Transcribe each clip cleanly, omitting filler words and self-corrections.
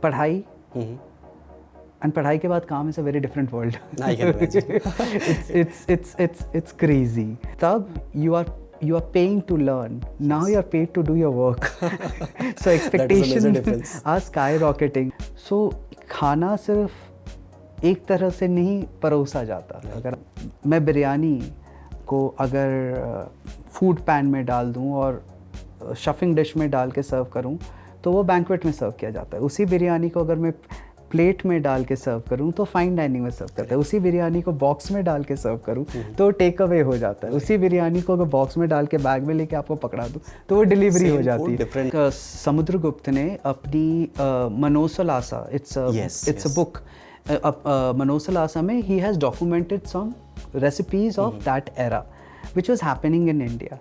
पढ़ाई एंड पढ़ाई के बाद काम is a very different world. I can imagine. It's crazy. तब you are paying to learn. Now you are paid to do your work. So That is a major expectations difference. are skyrocketing. So खाना सिर्फ एक तरह से नहीं परोसा जाता. अगर मैं बिरयानी को अगर फूड पैन में डाल दूं और शफिंग डिश में डाल के सर्व करूं तो वो बैंक्वेट में सर्व किया जाता है. उसी बिरयानी को अगर मैं प्लेट में डाल के सर्व करूं तो फाइन डाइनिंग में सर्व करते हैं. उसी बिरयानी को बॉक्स में डाल के सर्व करूं तो टेक अवे हो जाता है. उसी बिरयानी को अगर बॉक्स में डाल के बैग में लेके आपको पकड़ा दूं तो वो डिलीवरी हो जाती है. समुद्रगुप्त ने अपनी मनोसलासा, इट्स अ बुक, मनोसलासा में he has documented some recipes of that era which was happening in India.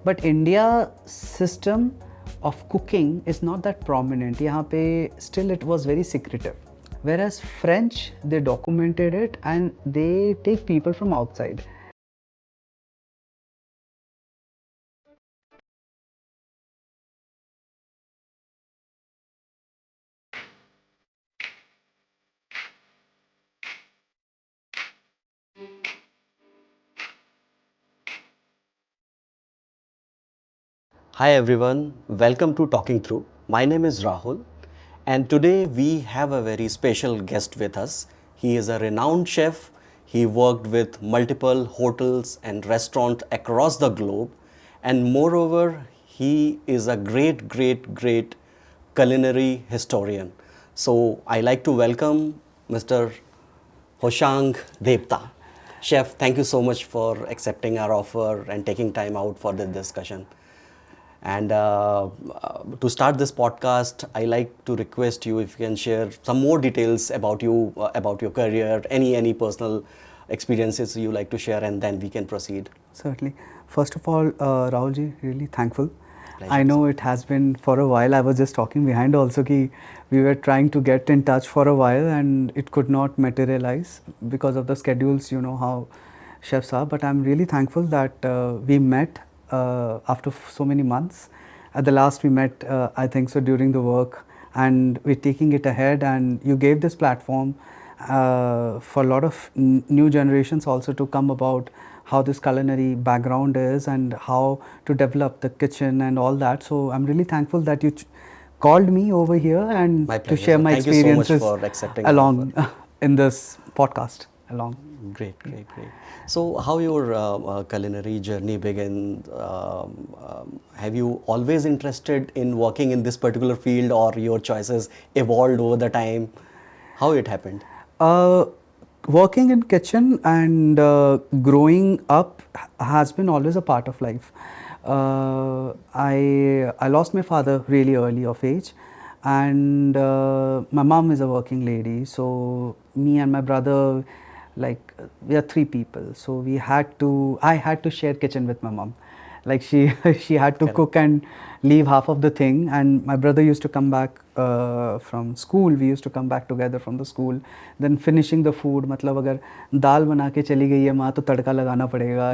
But India system of cooking is not that prominent. यहाँ पे still it was very secretive. Whereas French, they documented it and they take people from outside. Hi everyone, welcome to Talking Through. My name is Rahul, and today we have a very special guest with us. He is a renowned chef. He worked with multiple hotels and restaurants across the globe, and moreover, he is a great culinary historian. So I like to welcome Mr. Hoshang Devta. Chef, thank you so much for accepting our offer and taking time out for this discussion. And to start this podcast, I like to request you if you can share some more details about you, about your career, any personal experiences you like to share, and then we can proceed. Certainly. First of all, Rahulji, really thankful. Pleasure. I know it has been for a while. I was just talking behind also ki we were trying to get in touch for a while and it could not materialize because of the schedules, you know how chefs are. But I'm really thankful that we met after so many months. At the last we met, I think so, during the work, and we're taking it ahead, and you gave this platform for a lot of new generations also to come about how this culinary background is and how to develop the kitchen and all that. So I'm really thankful that you called me over here and My to pleasure, share sir. my Thank you so much experiences for accepting our along in this podcast along. Great. So, how your culinary journey began? Have you always interested in working in this particular field, or your choices evolved over the time? How it happened? Working in kitchen and growing up has been always a part of life. I lost my father really early of age, and my mom is a working lady. So me and my brother, like we are three people. So I had to share kitchen with my mom. Like she she had to cook and leave half of the thing, and my brother used to come back from school. We used to come back together from the school, then finishing the food. मतलब अगर दाल बना के चली गई है माँ तो तड़का लगाना पड़ेगा,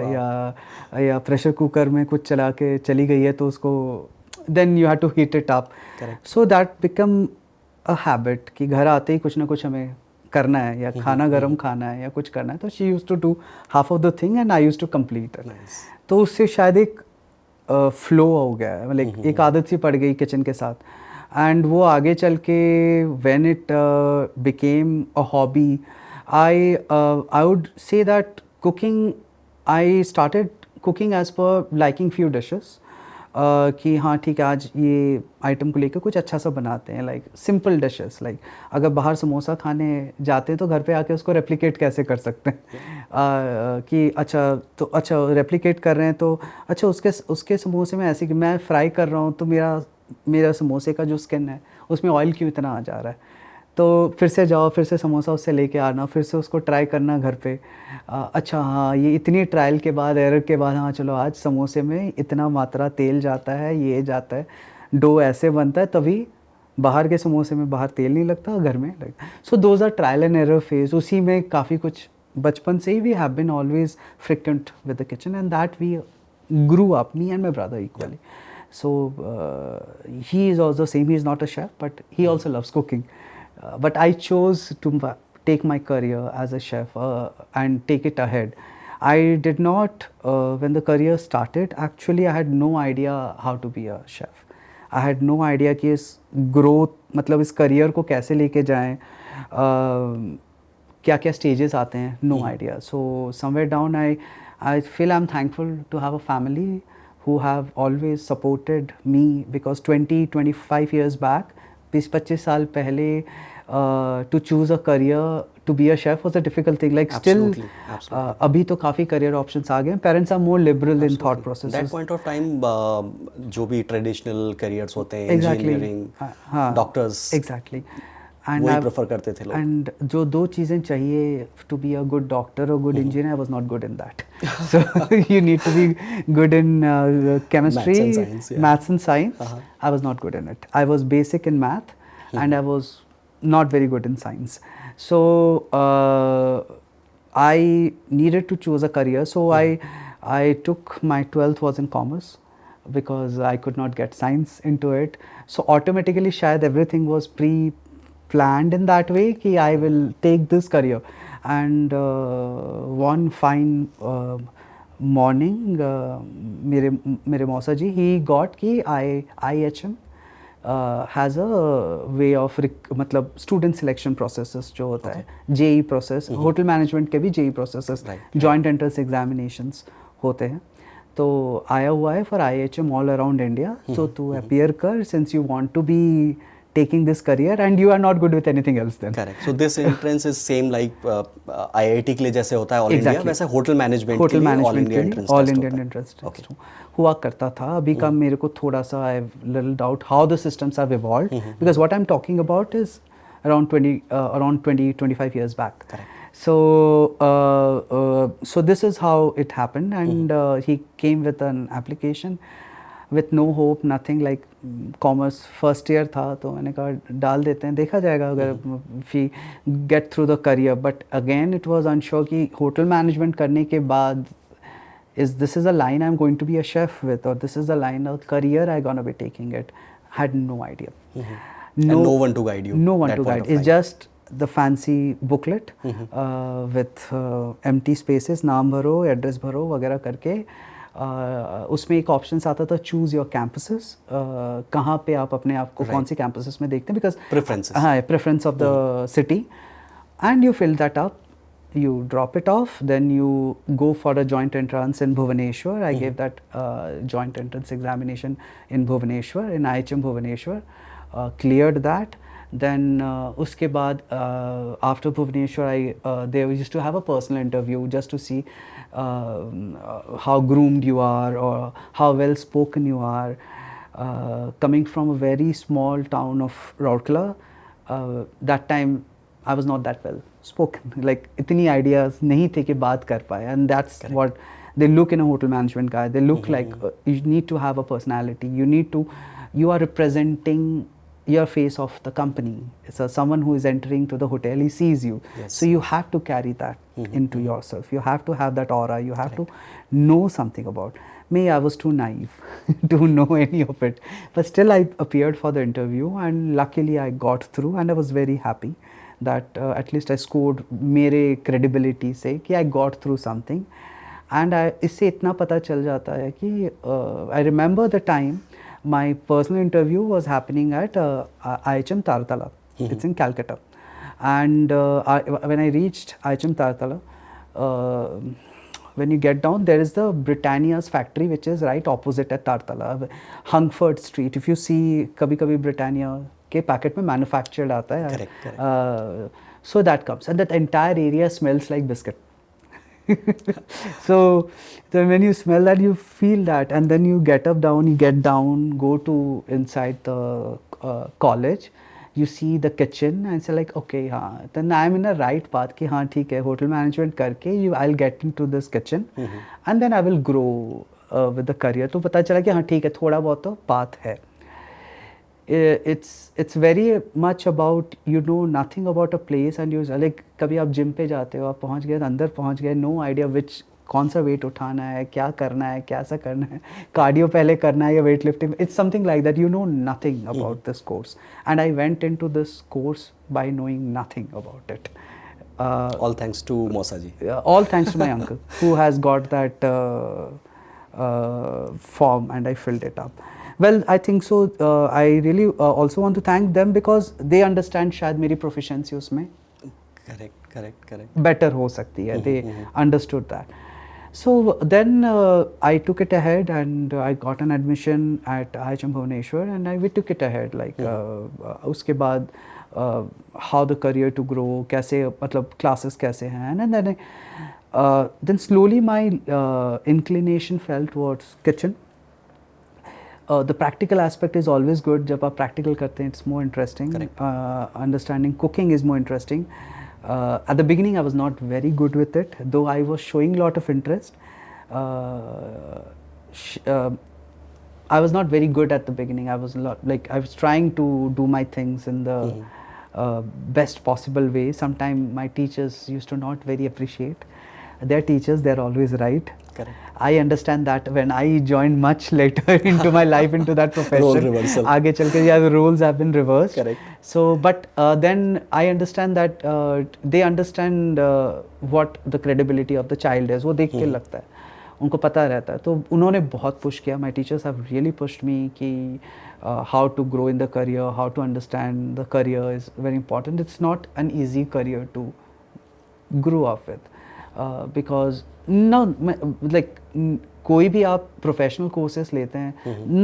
या प्रेशर कुकर में कुछ चला के चली गई है तो उसको then you have to heat it up. Correct. So that become a habit कि घर आते ही कुछ ना कुछ हमें करना है या खाना गरम खाना है या कुछ करना है. तो she used to do half of the thing and I used to complete it. Nice. तो उससे शायद एक फ्लो हो गया है, मतलब एक आदत सी पड़ गई किचन के साथ, एंड वो आगे चल के when it became a hobby, I would say that cooking, I started cooking as per liking few dishes कि हाँ ठीक है आज ये आइटम को लेकर कुछ अच्छा सा बनाते हैं, लाइक सिंपल डिशेस. लाइक अगर बाहर समोसा खाने जाते हैं तो घर पे आके उसको रेप्लिकेट कैसे कर सकते हैं कि अच्छा रेप्लिकेट कर रहे हैं तो अच्छा उसके समोसे में ऐसे कि मैं फ्राई कर रहा हूँ तो मेरा समोसे का जो स्किन है उसमें ऑयल क्यों इतना आ जा रहा है. तो फिर से जाओ, फिर से समोसा उससे लेके आना, फिर से उसको ट्राई करना घर पे. अच्छा हाँ ये इतनी ट्रायल के बाद, एरर के बाद, हाँ चलो आज समोसे में इतना मात्रा तेल जाता है, ये जाता है, डो ऐसे बनता है, तभी बाहर के समोसे में बाहर तेल नहीं लगता, घर में लगता. So those are trial and error phase. उसी में काफ़ी कुछ बचपन से ही we have been always frequent with the kitchen and that we grew up, me and my brother equally. So he is also same. He is not a chef, but he also loves cooking. but I chose to take my career as a chef and take it ahead. I did not, when the career started, actually I had no idea how to be a chef. I had no idea कि इस growth, मतलब इस career को कैसे लेके जाएं, क्या क्या stages आते हैं, no idea. So somewhere down I feel I'm thankful to have a family who have always supported me, because 20-25 years back, 20-25 साल पहले, to choose a career to be a chef was a difficult thing. Like Absolutely, still, absolutely. अभी तो काफ़ी career options आ गए हैं. Parents are more liberal in thought That processes. point of time, जो भी traditional careers होते हैं, Exactly. Engineering, हाँ, डॉक्टर्स, exactly. And वही I, प्रेफर करते थे लोग. and जो दो चीज़ें चाहिए to be a good doctor or good engineer, I was not good in that. So you need to be good in chemistry, Maths and science, yeah. maths and science. I was not good in it. I was basic in math, and I was not very good in science. So I needed to choose a career. So I took my 12th was in commerce, because I could not get science into it. So automatically शायद everything was pre-planned in that way कि I will take this career. And one fine morning, मेरे मौसा जी, he got कि IHM has a way of मतलब student selection processes जो होता है, JEE process, hotel management के भी JEE processes, joint entrance examinations होते हैं. तो आया हुआ है for IHM all around India. So to appear कर, since you want to be taking this career and you are not good with anything else then. Correct. So this entrance is same like IIT के लिए जैसे होता है all India, वैसे hotel management के लिए all India entrance test all होता Indian है. एंट्रेंस टेस्ट हुआ करता था. अभी का मेरे को थोड़ा सा I little doubt how the systems have evolved, because what I am talking about is around 20-25 years back. Correct. So this is how it happened, and he came with an application with no hope, nothing, like commerce first year था. तो मैंने कहा डाल देते हैं, देखा जाएगा अगर we get through the career. But again it was unsure कि होटल मैनेजमेंट करने के बाद this is a line I'm going to be a chef with, or this is a line of career I'm gonna be taking it. Had no idea. And no one to guide you. No one that to point guide. of It's time. just the fancy booklet with empty spaces, नाम भरो, address भरो वगैरह करके. उसमें एक options आता था, choose your campuses, कहाँ पे आप अपने आप को कौन सी कैंपसेस में देखते हैं, बिकॉज Preferences. हाँ, preference of the city, and you fill that up, you drop it off, then you go for a joint entrance in Bhubaneswar. I gave that joint entrance examination in Bhubaneswar, in IHM Bhubaneswar, cleared that. Then uske baad, after Bhubaneswar, they used to have a personal interview just to see how groomed you are or how well spoken you are. Coming from a very small town of Rourkela, that time I was not that well spoken, like इतनी ideas नहीं थे कि बात कर पाए. And that's Correct. what they look in a hotel management guy. They look like you need to have a personality. You are representing your face of the company. So someone who is entering to the hotel, he sees you. Yes. So you have to carry that into yourself. You have to have that aura. You have to know something about. Me, I was too naive to know any of it. But still, I appeared for the interview, and luckily I got through, and I was very happy that at least I scored मेरे credibility से कि I got through something. And इससे इतना पता चल जाता है कि I remember the time my personal interview was happening at IHM Tartala. It's in Calcutta. And when I reached IHM Tartala, when you get down, there is the Britannia's factory, which is right opposite at Tartala, Hungford Street. If you see, कभी-कभी Britannia के packet में manufactured आता है. Correct. So that comes, and that entire area smells like biscuit. So then when you smell that, you feel that, and then you get down, go to inside the college, you see the kitchen, and say like, okay, हाँ, then I am in a right path कि हाँ ठीक है, hotel management करके I'll get into this kitchen, and then I will grow with the career. तो पता चला कि हाँ ठीक है, थोड़ा बहुत तो path है. It's very much about, you know nothing about a place, and you like, कभी आप जिम पे जाते हो, आप पहुंच गए, अंदर पहुंच गए, no idea which कौन सा वेट उठाना है, क्या करना है, कैसा करना है, कार्डियो पहले करना है या weight lifting. It's something like that. You know nothing about this course and I went into this course buy knowing nothing about it. All thanks to Mosaji. All thanks to my uncle who has got that form and I filled it up. Well, I think so. I really also want to thank them because they understand शायद मेरी proficiency उसमें Correct. better हो सकती है. They understood that. So then I took it ahead and I got an admission at IHM Bhubaneswar and we took it ahead like उसके बाद how the career to grow, कैसे मतलब classes कैसे हैं, and then slowly my inclination fell towards kitchen. The practical aspect is always good. जब आप practical करते हैं it's more interesting. Understanding cooking is more interesting. At the beginning I was not very good with it, though I was showing a lot of interest. I was not very good at the beginning. I was trying to do my things in the best possible way. Sometimes my teachers used to not very appreciate. Their teachers, they're always right. Correct. I understand that when I joined much later into my life, into that profession. Role reversal. आगे चल के, yeah, the roles have been reversed. Correct. So, but then I understand that they understand what the credibility of the child is. वो देख के लगता है, उनको पता रहता है. तो उन्होंने बहुत push किया. My teachers have really pushed me कि how to grow in the career, how to understand the career is very important. It's not an easy career to grow up with. Because कोई भी आप professional courses लेते हैं,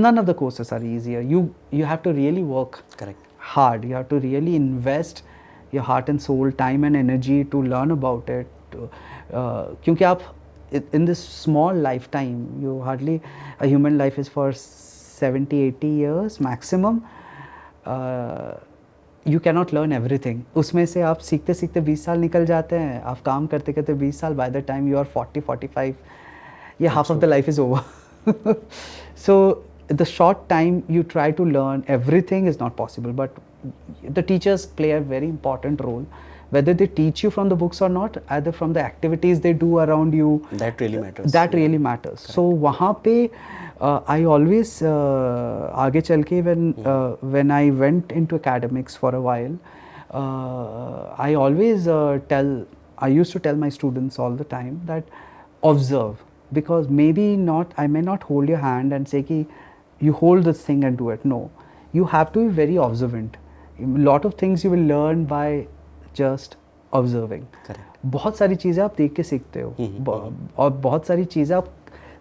none of the courses are easier. You have to really work hard. You have to really invest your heart and soul, time and energy to learn about it. क्योंकि आप in this small lifetime, you hardly, a human life is for 70-80 years maximum. You cannot learn everything. उसमें से आप सीखते सीखते 20 साल निकल जाते हैं, आप काम करते करते 20 साल, by the time you are 40-45, yeah, half of the life is over. So the short time you try to learn everything is not possible, but the teachers play a very important role. Whether they teach you from the books or not, either from the activities they do around you, that really matters. That really matters. Correct. So वहाँ पे I always आगे चल के when I went into academics for a while, I always I used to tell my students all the time that observe, because maybe not, I may not hold your hand and say कि you hold this thing and do it. No, you have to be very observant. A lot of things you will learn by just observing. Correct. बहुत सारी चीज़ें आप देख के सीखते हो, और बहुत सारी चीज़ें आप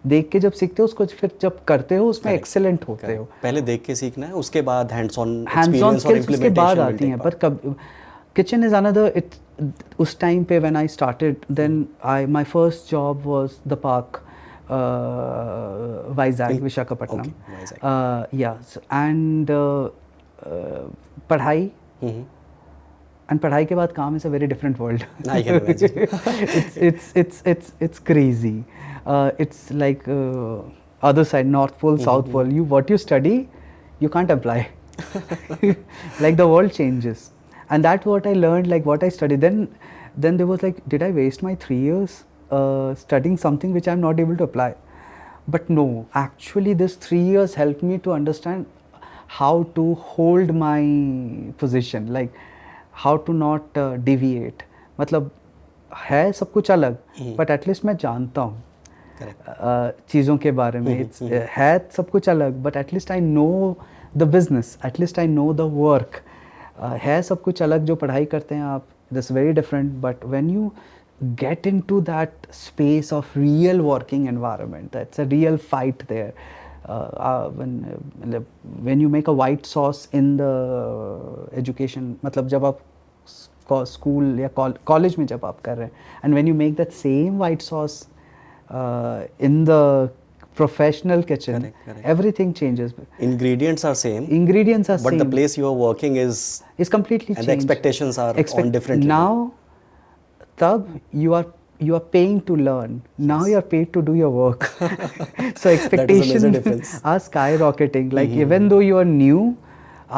देख के जब सीखते हो उसको फिर जब करते हो उसमें एक्सेलेंट होते हो. पहले देख के सीखना है, उसके बाद हैंड्स ऑन स्किल्स उसके बाद आती हैं. पर कब किचन इज अनदर, उस टाइम पे when I started, then my first job was the Park, Vizag, Visakhapatnam. Yes, and पढ़ाई, and पढ़ाई के बाद काम is a very different world. I can imagine. it's crazy. It's like other side, North Pole, South Pole. What you study, you can't apply. Like the world changes, and that's what I learned. Like what I studied, then there was like, did I waste my 3 years studying something which I'm not able to apply? But no, actually this 3 years helped me to understand how to hold my position, like how to not deviate. मतलब है सब कुछ अलग, but at least मैं जानता हूँ चीज़ों के बारे में. है सब कुछ अलग, but at least I know the business, at least I know the work. है सब कुछ अलग जो पढ़ाई करते हैं आप, that's very different. But when you get into that space of real working environment, that's a real fight there. When you make a white sauce in the education, मतलब जब आप स्कूल या कॉलेज में जब आप कर रहे हैं, and when you make that same white sauce in the professional kitchen, correct. Everything changes. Ingredients are same, but same, the place you are working is completely and changed. The expectations are on different now level. Tab you are paying to learn. Now you are paid to do your work. So expectations are skyrocketing. Like even though you are new,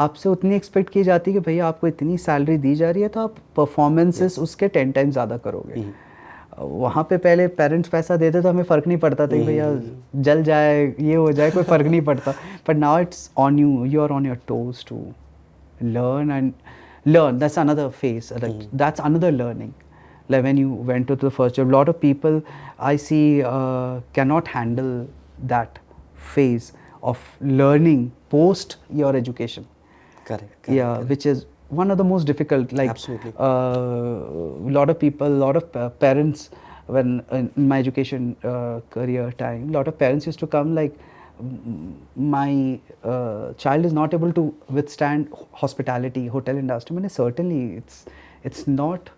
आपसे उतनी expect की जाती है कि भैया आपको इतनी salary दी जा रही है तो आप परफॉर्मेंसेस उसके 10 टाइम्स ज़्यादा करोगे. वहाँ पे पहले पेरेंट्स पैसा देते तो हमें फ़र्क नहीं पड़ता था कि भैया जल जाए ये हो जाए कोई फ़र्क नहीं पड़ता, but now it's on you, you are on your toes to learn and learn. That's another phase, like that's another learning. Like when you went to the first job, a lot of people I see cannot handle that phase of learning post your education. Correct. Yeah, which is one of the most difficult, like Absolutely. a lot of people, a lot of parents, when in my education career time, a lot of parents used to come like, my child is not able to withstand hospitality, hotel industry. I mean, certainly it's not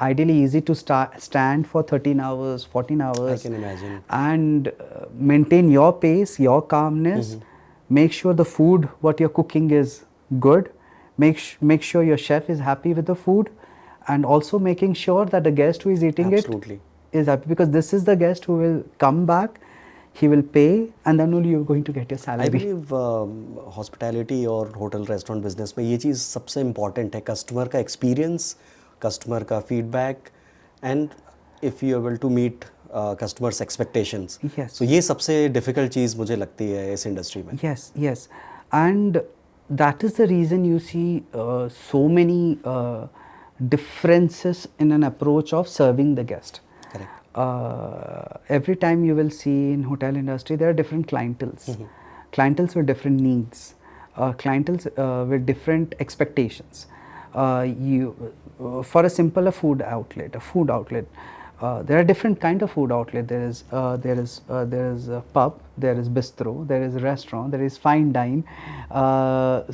ideally easy to stand for 13 hours, 14 I hours can imagine. and maintain your pace, your calmness, make sure the food what you're cooking is good, make sure your chef is happy with the food, and also making sure that the guest who is eating Absolutely. it is happy, because this is the guest who will come back, he will pay, and then only you're going to get your I salary. Believe hospitality और hotel restaurant business में ये चीज़ सबसे important है, customer का experience, customer का feedback, and if you able to meet customers expectations. Yes. So ये सबसे डिफ़िकल्ट चीज़ मुझे लगती है इस इंडस्ट्री में. Yes, yes, and that is the reason you see so many differences in an approach of serving the guest. Correct. Every time you will see in hotel industry there are different clienteles, clienteles with different needs, clienteles with different expectations. For a simple food outlet, there are different kind of food outlet. There is a pub, there is bistro, there is restaurant, there is fine dine,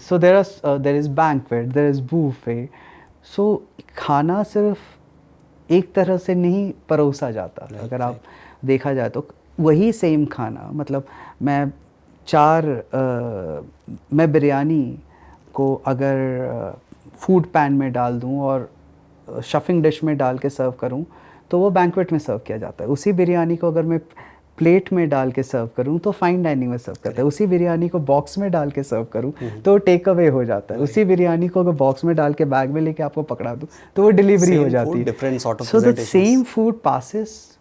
so there is banquet, there is buffet. So खाना सिर्फ एक तरह से नहीं परोसा जाता. अगर आप देखा जाए तो वही सेम खाना, मतलब मैं बिरयानी को अगर फूड पैन में डाल दूं और शफिंग डिश में डाल के सर्व करूं तो वो बैंक्वेट में सर्व किया जाता है. उसी बिरयानी को अगर मैं प्लेट में डाल के सर्व करूं तो फाइन डाइनिंग में सर्व करते हैं. उसी बिरयानी को बॉक्स में डाल के सर्व करूं तो टेक अवे हो जाता है. उसी बिरयानी को अगर बॉक्स में डाल के बैग में लेके आपको पकड़ा दूं तो वो डिलीवरी हो जाती है. Different sort of So the presentations. same food passes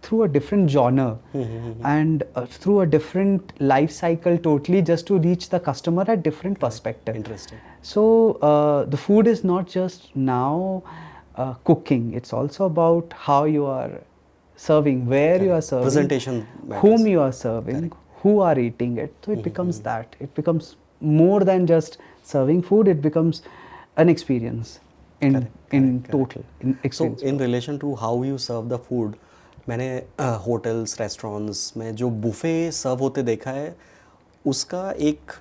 through a different genre and through a different life cycle totally, just to reach the customer at different perspective. Interesting. So the food is not just now cooking, it's also about how you are serving, where you are serving, Presentation whom matters. you are serving, who are eating it. So it becomes that. It becomes more than just serving food, it becomes an experience in total. In So experience. in relation to how you serve the food, मैंने hotels restaurants में जो buffet सर्व होते देखा है, उसका एक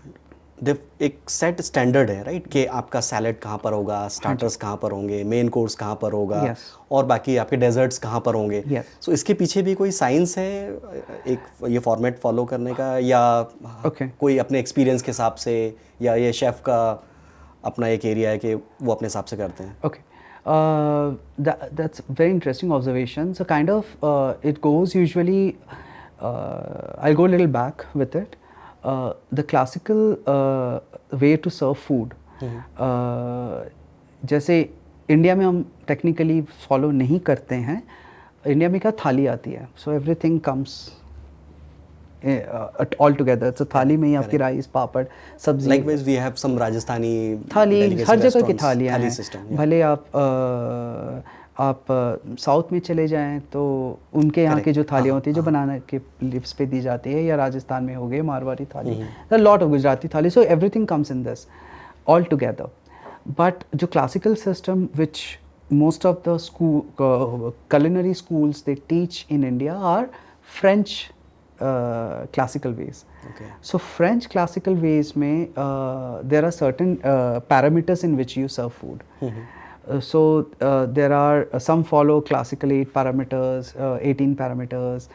set standard है, right, कि आपका सैलेड कहाँ पर होगा, स्टार्टर्स कहाँ पर होंगे, मेन कोर्स कहाँ पर होगा, Yes. और बाकी आपके डेजर्ट्स कहाँ पर होंगे. Yes. सो इसके पीछे भी कोई साइंस है एक ये फॉर्मेट फॉलो करने का, या Okay. कोई अपने एक्सपीरियंस के हिसाब से, या ये शेफ़ का अपना एक एरिया है कि वो अपने हिसाब से करते हैं? Okay. That's very interesting observation. So kind of it goes usually, I'll go a little back with it. The classical way to serve food, जैसे इंडिया में हम टेक्निकली फॉलो नहीं करते हैं. इंडिया में क्या थाली आती है, सो एवरीथिंग कम्स ऑल टुगेदर. तो थाली में ही आपकी राइस, पापड़, सब्जी. Likewise, we have some Rajasthani थाली delicacy हर जगह की restaurants, थालियाँ थाली हैं. system, yeah. भले आप साउथ में चले जाएं तो उनके यहाँ की जो थालियाँ होती है जो बनाना के लिप्स पे दी जाती है, या राजस्थान में हो गए मारवाड़ी थाली, the lot of Gujarati thali. So everything comes in this all together. But जो classical system which most of the culinary schools they teach in India are French classical ways. Okay. So French classical ways में there are certain parameters in which you serve food. So there are some follow classical 8 parameters, 18 parameters,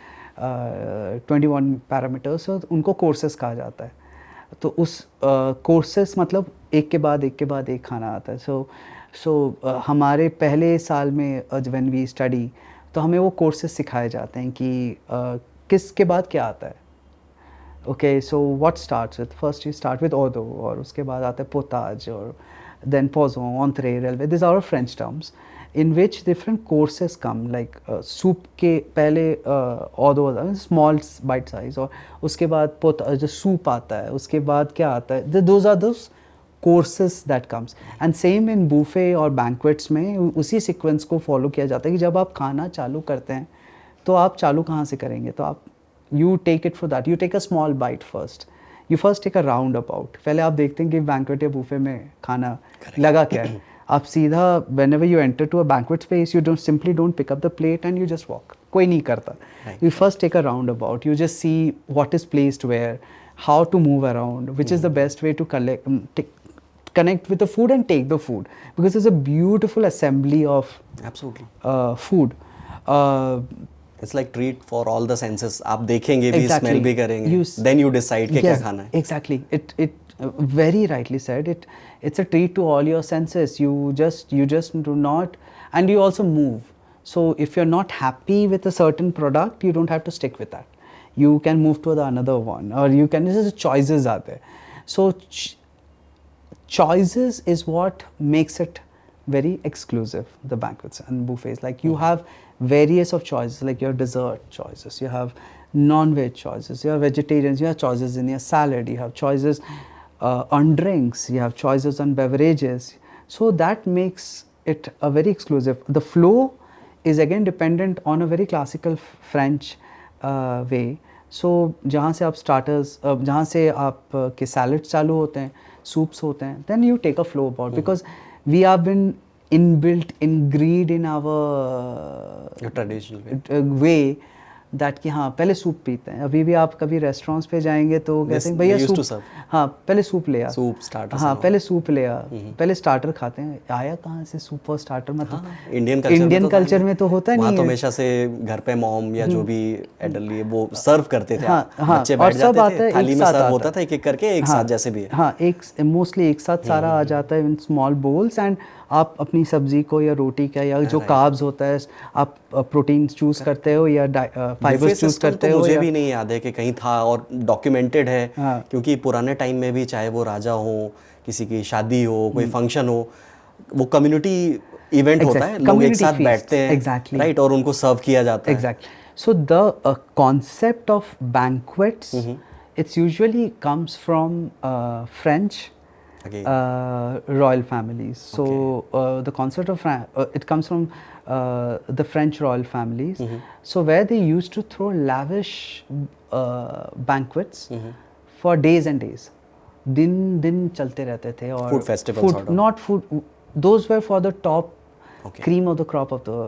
21 parameters. So उनको courses कहा जाता है. तो उस courses मतलब एक के बाद एक खाना आता है. So हमारे पहले साल में when we study तो हमें वो courses सिखाए जाते हैं कि किसके बाद क्या आता है. Okay, so what starts with? First you start with Odo, और उसके बाद आता है potage, और then poisson, entrée, releve. These are all French terms. in which different courses come, like soup के पहले और small bite size, और उसके बाद जो soup आता है, उसके बाद क्या आता है, those are those courses that comes. And same in buffet और banquets में उसी sequence को follow किया जाता है कि जब आप खाना चालू करते हैं तो आप चालू कहाँ से करेंगे, तो आप you take it for that, you take a small bite first, you first take a roundabout. पहले आप देखते हैं कि banquet या buffet में खाना लगा क्या है, आप सीधा whenever you enter to a banquet space, you don't pick up the plate and you just walk. कोई नहीं करता. You first take a roundabout, you just see what is placed where, how to move around, which is the best way to connect with the food and take the food, because it's a beautiful assembly of Absolutely. Food. It's like treat for all the senses. आप देखेंगे भी, smell भी करेंगे, then you decide कि क्या खाना है. Exactly. It very rightly said. It's a treat to all your senses. You just do not, and you also move. So if you're not happy with a certain product, you don't have to stick with that. You can move to the another one, or you can. This is choices are there. So choices is what makes it very exclusive, the banquets and buffets. Like you have various of choices, like your dessert choices, you have non-veg choices, you have vegetarians, you have choices in your salad, you have choices on drinks, you have choices on beverages. So that makes it a very exclusive. The flow is again dependent on a very classical French way. So जहाँ से आप starters, जहाँ से आप के salads चालू होते हैं, soups होते हैं, then you take a flow about, because we have been inbuilt, ingreed in our traditional way that कि हाँ पहले सूप पीते हैं. अभी भी आप कभी रेस्टोरेंट्स पे जाएंगे तो कहते हैं भैया सूप, हाँ पहले सूप ले आ, सूप स्टार्टर, हाँ पहले सूप ले आ, पहले स्टार्टर खाते हैं. आया कहाँ से सूप और स्टार्टर, मतलब इंडियन कल्चर में तो होता नहीं है. तो हमेशा से घर पे मॉम या जो भी एडल्ट वो सर्व करते थे, बच्चे बैठ जाते थे, थाली में सर्व होता था एक एक करके, एक साथ जैसे भी है. हाँ मोस्टली एक साथ सारा आ जाता है इन स्मॉल बोल्स, एंड आप अपनी सब्जी को या रोटी का या जो कार्ब्स होता है आप प्रोटीन चूज करते हो या फाइबर्स चूज करते हो. मुझे भी नहीं याद है कि कहीं था और डॉक्यूमेंटेड है, क्योंकि पुराने टाइम में भी चाहे वो राजा हो, किसी की शादी हो, कोई फंक्शन हो, वो कम्युनिटी इवेंट होता है, लोग एक साथ बैठते हैं, राइट, और उनको सर्व किया जाता है. Exactly. So the concept of banquets, it's usually comes from French royal families. So the concept of it comes from the French royal families. So where they used to throw lavish banquets for days and days. दिन चलते रहते थे, और food festivals, not food, those were for the top cream of the crop of the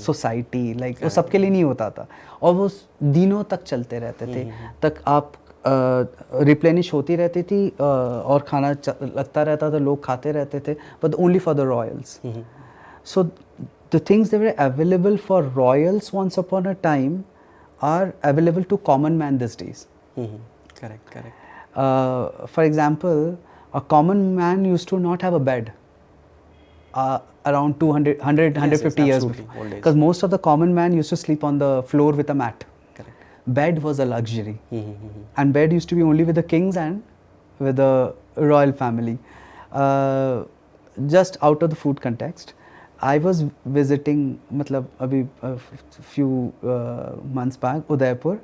society. Like वो सबके लिए नहीं होता था, और वो दिनों तक चलते रहते थे, तक आप रिप्लेनिश होती रहती थी और खाना लगता रहता था, लोग खाते रहते थे, but only for the royals. So the things that were available for royals once upon a time are available to common man this days. Correct. For example, a common man used to not have a bed around 150 years before, because most of the common man used to sleep on the floor with a mat. Bed was a luxury, and bed used to be only with the kings and with the royal family. Just out of the food context, I was visiting, मतलब अभी few months back, Udaipur,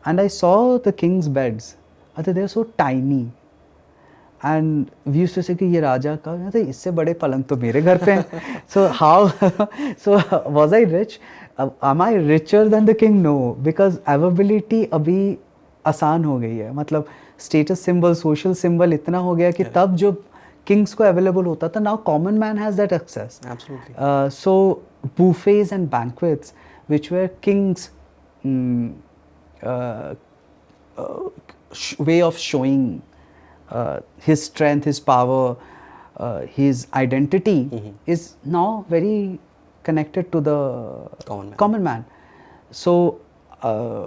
and I saw the king's beds. They are so tiny, and we used to say कि ये राजा का, इससे बड़े पलंग तो मेरे घर पे हैं. So how, so was I rich? Am I richer than the king? No, because availability अभी आसान हो गई है. मतलब status symbol, social symbol इतना हो गया कि तब जो kings को available होता था, now common man has that access. Absolutely. So buffets and banquets, which were kings' way of showing his strength, his power, his identity, is now very connected to the common man. So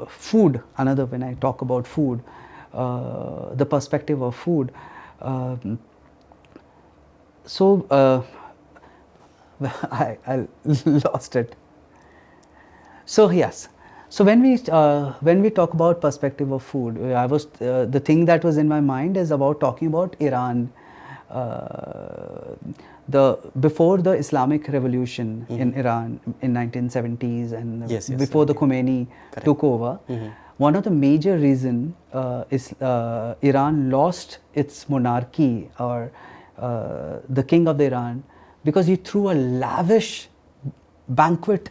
food, another, when I talk about food, the perspective of food, so I lost it. So yes, so when we talk about perspective of food, I was the thing that was in my mind is about talking about Iran. before the Islamic Revolution in Iran in 1970s and Yes, yes, before the Khomeini took over, one of the major reason is Iran lost its monarchy or the king of the Iran because he threw a lavish banquet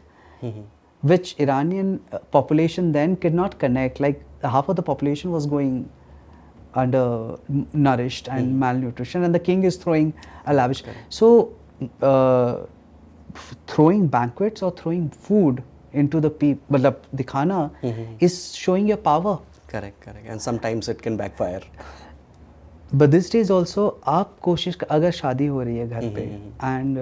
which Iranian population then could not connect. Like half of the population was going undernourished and malnutrition, and the king is throwing a lavish. So, throwing banquets or throwing food into the people, the khana, is showing your power. Correct, correct. And sometimes it can backfire. But these days also, आप कोशिश अगर शादी हो रही है घर पे and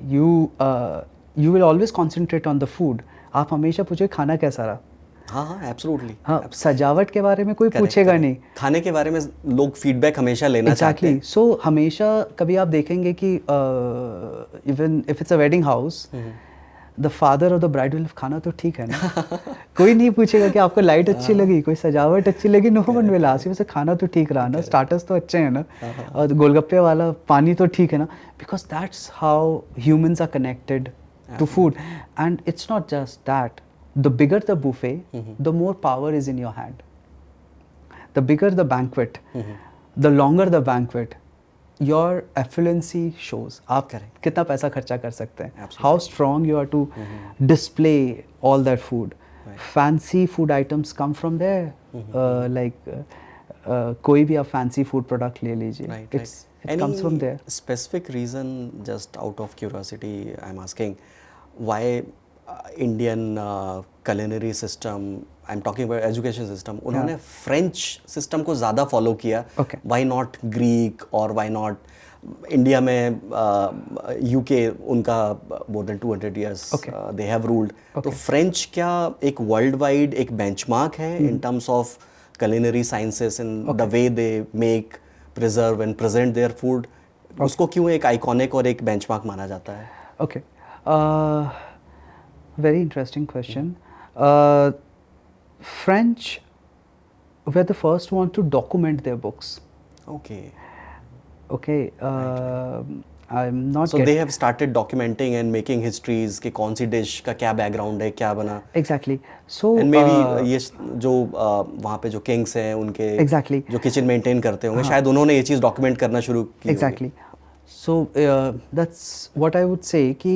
you will always concentrate on the food. आप हमेशा पूछे खाना कैसा रहा. हाँ हाँ, एब्सोल्युटली. हाँ, सजावट के बारे में कोई पूछेगा नहीं. खाने के बारे में लोग फीडबैक हमेशा लेना चाहते हैं. सो हमेशा कभी आप देखेंगे कि even if it's a wedding house, the father of the bride will खाना तो ठीक है ना. कोई नहीं पूछेगा कि आपको लाइट अच्छी लगी, कोई सजावट अच्छी लगी. नो वन विल आस्क, वैसे खाना तो ठीक रहा ना, स्टार्टर्स तो अच्छे हैं ना, और गोलगप्पे वाला पानी तो ठीक है ना. Because that's how humans are connected to food. And it's not just that. The bigger the buffet, the more power is in your hand. The bigger the banquet, the longer the banquet, your affluency shows. आप कितना पैसा खर्चा कर सकते हैं. How strong you are to display all that food. Fancy food items come from there. कोई भी आप fancy food product ले लीजिए. It comes from there. Specific reason, just out of curiosity, I'm asking, why Indian culinary system, I'm talking about education system, उन्होंने French system को ज़्यादा follow किया. Why not Greek or why not India में UK उनका more than 200 years they have ruled. तो French क्या एक worldwide एक benchmark है in terms of culinary sciences and the way they make, preserve and present their food. उसको क्यों एक iconic और एक benchmark माना जाता है? Okay. Very interesting question. French were the first one to document their books. Okay. I'm not. So they have started documenting and making histories कि कौन सी dish का क्या background है, क्या बना. Exactly. So. And maybe ये जो वहाँ पे जो kings हैं उनके. Exactly. जो kitchen maintain करते होंगे, शायद उन्होंने ये चीज़ document करना शुरू की. Exactly. So that's what I would say कि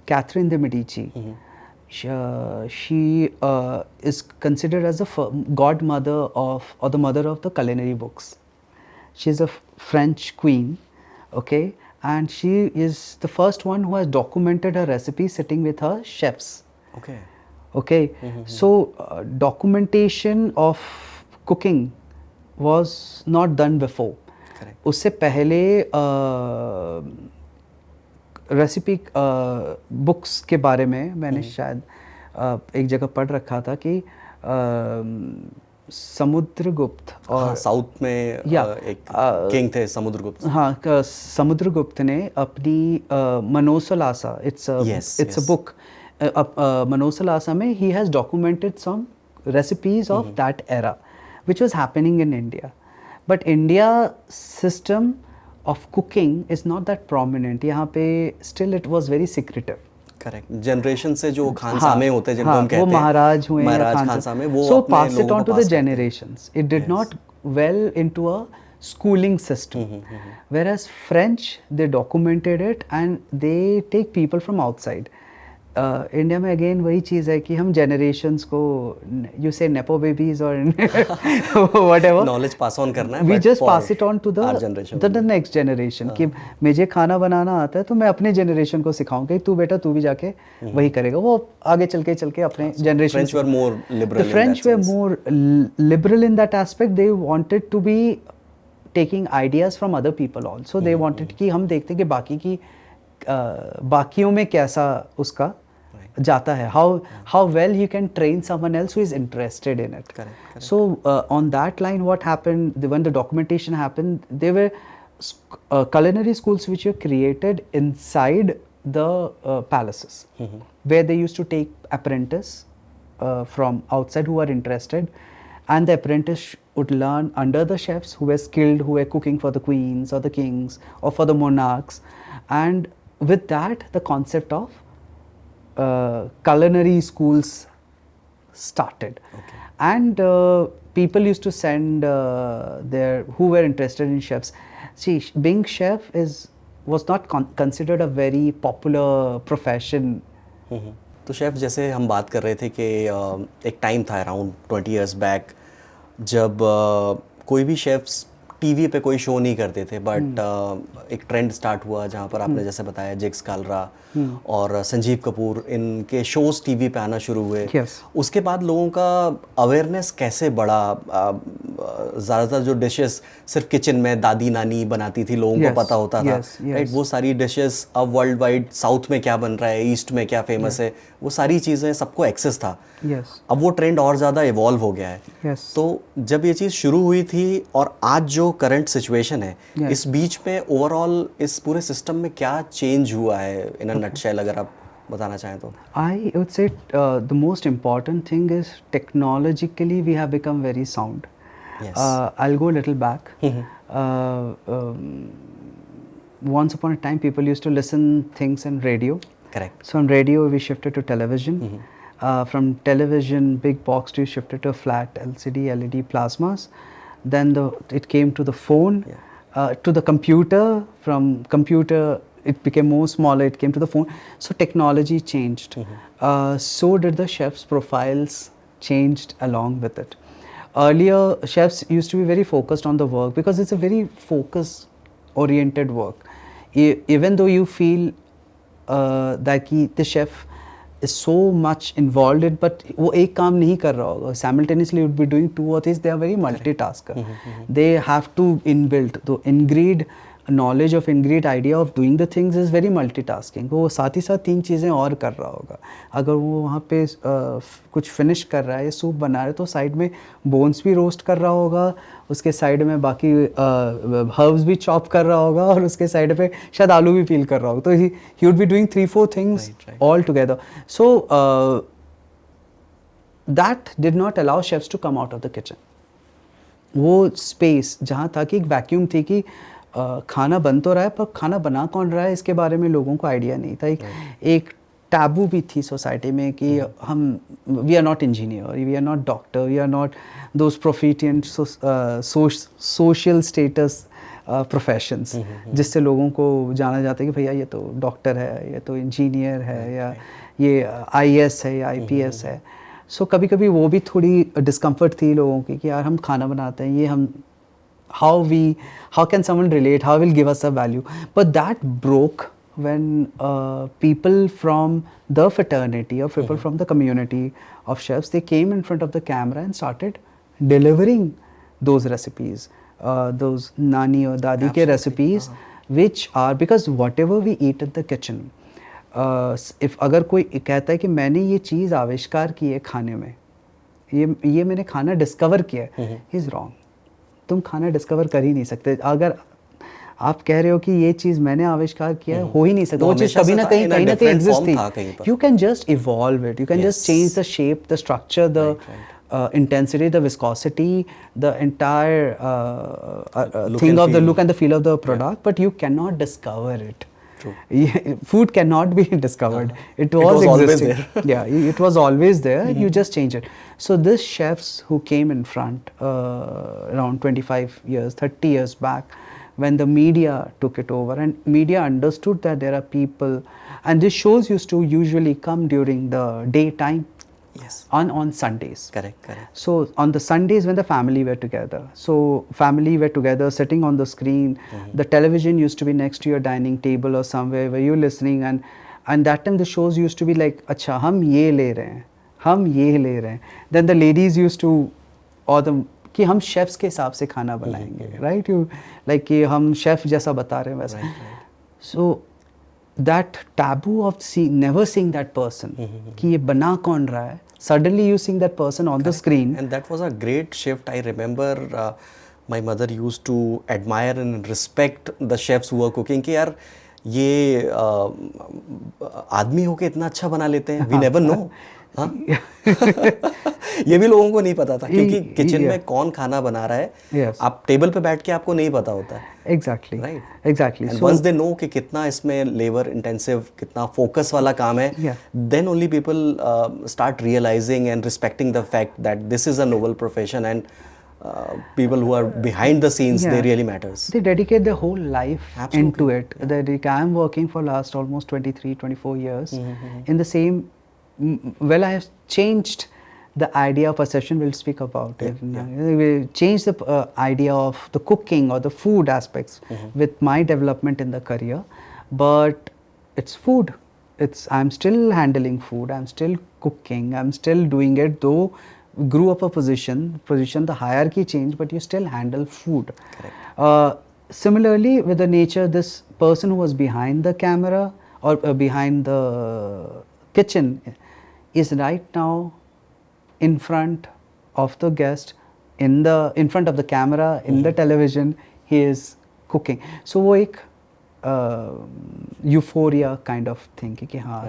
Catherine de Medici, she is considered as the godmother of, or the mother of the culinary books. She is a French queen, okay, and she is the first one who has documented her recipes sitting with her chefs. Okay. So documentation of cooking was not done before. उससे पहले recipe books के बारे में मैंने शायद एक जगह पढ़ रखा था कि समुद्रगुप्त और साउथ में एक किंग थे समुद्रगुप्त. हाँ, समुद्रगुप्त ने अपनी मनोसलासा, it's a book, मनोसलासा में he has documented some recipes of that era which was happening in India. But India system of cooking is not that prominent. यहाँ पे still it was very secretive. Correct. Generation से जो खानसामे होते हैं जिनको हम कहते हैं, वो महाराज हुए महाराज खानसामे, वो so अपने pass it लोगों on को to the generations. It did not well into a schooling system. Whereas French, they documented it and they take people from outside. India में अगेन वही चीज़ है कि हम जनरेशंस को यू से नेपो बेबीज और व्हाटएवर नॉलेज पास ऑन करना है, we just pass it on to the next generation कि मुझे खाना बनाना आता है तो मैं अपने जनरेशन को सिखाऊंगा कि तू बेटा तू भी जाके वही करेगा. वो आगे चल के अपने generation. French were more liberal. The French were more liberal in that aspect. They wanted to be taking ideas from other people also. They wanted कि हम देखते कि बाकी की बाकियों में कैसा उसका जाता है, how well you can train someone else who is interested in it. Correct. So on that line, what happened when the documentation happened, there were culinary schools which were created inside the palaces, where they used to take apprentice from outside who are interested, and the apprentice would learn under the chefs who were skilled, who were cooking for the queens or the kings or for the monarchs. and with that the concept of culinary schools started. Okay. And people used to send their who were interested in chefs. See, being chef was not considered a very popular profession. तो chef, जैसे हम बात कर रहे थे कि एक time था अराउंड 20 इयर्स बैक जब कोई भी शेफ्स टीवी पे कोई शो नहीं करते थे, बट एक ट्रेंड स्टार्ट हुआ जहाँ पर आपने जैसे बताया जिग्स कालरा और संजीव कपूर, इनके शोज टीवी पे आना शुरू हुए. Yes. उसके बाद लोगों का अवेयरनेस कैसे बढ़ा? ज़्यादातर जो डिशेस सिर्फ किचन में दादी नानी बनाती थी, लोगों Yes, को पता होता था, yes, yes. राइट? वो सारी डिशेस अब वर्ल्ड वाइड साउथ में क्या बन रहा है, ईस्ट में क्या फेमस है, वो सारी चीज़ें सबको एक्सेस था. Yes. अब वो ट्रेंड और ज़्यादा इवॉल्व हो गया है. Yes. तो जब ये चीज़ शुरू हुई थी और आज जो करंट सिचुएशन है, Yes. इस बीच में ओवरऑल इस पूरे सिस्टम में क्या चेंज हुआ है इन अ नटशेल, अगर आप बताना चाहें तो? I would say the most important thing is technologically we have become very sound. Yes. I'll go a little back. Once upon a time, people used to listen things in radio. Correct. So on radio, we shifted to television. From television, big box to shifted to flat LCD, LED plasmas. Then it came to the phone, to the computer. From computer, it became more smaller. It came to the phone. So technology changed. So did the chefs' profiles changed along with it. Earlier, chefs used to be very focused on the work because it's a very focus-oriented work. Even though you feel that the chef is so much involved in, but वो एक काम नहीं कर रहा होगा. Simultaneously would be doing 2 or 3. They are very multitasker. They have to inbuilt the ingredient knowledge of ingredient idea of doing the things is very multitasking. वो साथ ही साथ 3 चीज़ें और कर रहा होगा. अगर वो वहाँ पे कुछ फिनिश कर रहा है, सूप बना रहा है, तो साइड में बोन्स भी रोस्ट कर रहा होगा, उसके साइड में बाकी हर्ब्स भी चॉप कर रहा होगा, और उसके साइड पे शायद आलू भी पील कर रहा होगा. तो he would be doing 3-4 things all together. So that did not allow chefs to come out of the kitchen. वो स्पेस जहाँ था कि एक वैक्यूम थी कि खाना बन तो रहा है, पर खाना बना कौन रहा है इसके बारे में लोगों को आइडिया नहीं था. एक टैबू भी थी सोसाइटी में कि हम we are not engineer, we are not doctor, we are not those proficient social status professions जिससे लोगों को जाना जाता है कि भैया ये तो डॉक्टर है, ये तो इंजीनियर है, या ये IAS है या IPS है. सो कभी कभी वो भी थोड़ी डिस्कम्फर्ट थी लोगों की कि यार हम खाना बनाते हैं, ये हम how can someone relate, how will give us a value. But that broke when people from the fraternity or people from the community of chefs, they came in front of the camera and started delivering those recipes, those nani or dadi ke recipes, which are, because whatever we eat in the kitchen, if अगर कोई कहता है कि मैंने ये चीज़ आविष्कार की है खाने में, ये मैंने खाना डिस्कवर किया है, he is wrong. तुम खाना डिस्कवर कर ही नहीं सकते. अगर आप कह रहे हो कि ये चीज़ मैंने आविष्कार किया है, हो ही नहीं सकता. वो चीज़ कभी ना कहीं एग्जिस्ट थी. You can just evolve it, you can just change the shape, the structure, the intensity, the viscosity, the entire thing of the look and the feel of the product, but you cannot discover it. True. Food cannot be discovered. It was always existing. Yeah, it was always there. You just change it. So these chefs who came in front around 25 years, 30 years back, when the media took it over and media understood that there are people, and these shows used to usually come during the daytime. Yes. On Sundays. Correct. So on the Sundays when the family were together, so family were together sitting on the screen, the television used to be next to your dining table or somewhere where you're listening, and that time the shows used to be like, अच्छा हम ये ले रहे हैं, हम ये ले रहे हैं. Then the ladies used to, or the कि हम शेफ्स के हिसाब से खाना बनाएंगे, right? You like कि हम शेफ जैसा बता रहे हैं वैसा. So that taboo of never seeing that person, कि ये बना कौन रहा है, suddenly you seeing that person on the screen. And that was a great shift. I remember my mother used to admire and respect the chefs who were cooking कि यार ये आदमी होके इतना अच्छा बना लेते हैं, वी नेवर नो। हाँ ये भी लोगों को नहीं पता था, क्योंकि किचन में कौन खाना बना रहा है, Yes. आप टेबल पे बैठ के आपको नहीं पता होता है, Exactly. Right? Exactly. And So once they know कि कितना इसमें लेबर इंटेंसिव, कितना फोकस वाला काम है, Yeah. Then only people start realising and respecting the fact that this is a noble profession, and people who are behind the scenes, they Yeah. really matters. they dedicate their whole life Absolutely. into it. I'm working for last almost 23, 24 years in the same. Well, I have changed the idea of perception. We'll speak about it. We changed the idea of the cooking or the food aspects with my development in the career. But it's food. I'm still handling food. I'm still cooking. I'm still doing it, though grew up a position, the hierarchy changed, but you still handle food. Similarly, with the nature, this person who was behind the camera or behind the kitchen is right now in front of the guest, in front of the camera, in the television, he is cooking. So वो एक euphoria kind of thing कि हाँ,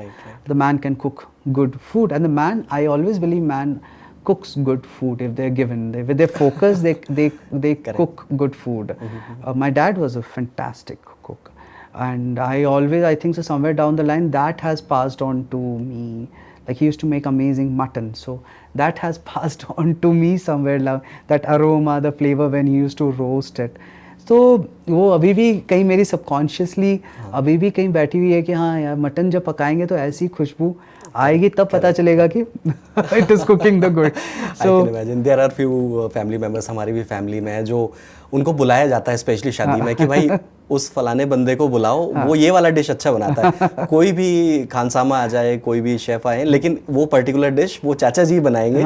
the man can cook good food, and the man, I always believe man cooks good food if they're given. With their focus, they cook good food. My dad was a fantastic cook, and I think so somewhere down the line that has passed on to me. Like he used to make amazing mutton, so that has passed on to me somewhere. That aroma, the flavor when he used to roast it. तो वो अभी भी कहीं मेरी subconsciously अभी भी कहीं बैठी हुई है कि हाँ यार मटन जब पकाएंगे तो ऐसी खुशबू आएगी, तब पता चलेगा कि it is cooking the good. So I can imagine there are few family members हमारी भी फैमिली में है जो उनको बुलाया जाता है स्पेशली शादी में कि भाई उस फलाने बंदे को बुलाओ, वो ये वाला डिश अच्छा बनाता है. कोई भी खानसामा आ जाए, कोई भी शेफ आए, लेकिन वो पर्टिकुलर डिश वो चाचा जी बनाएंगे.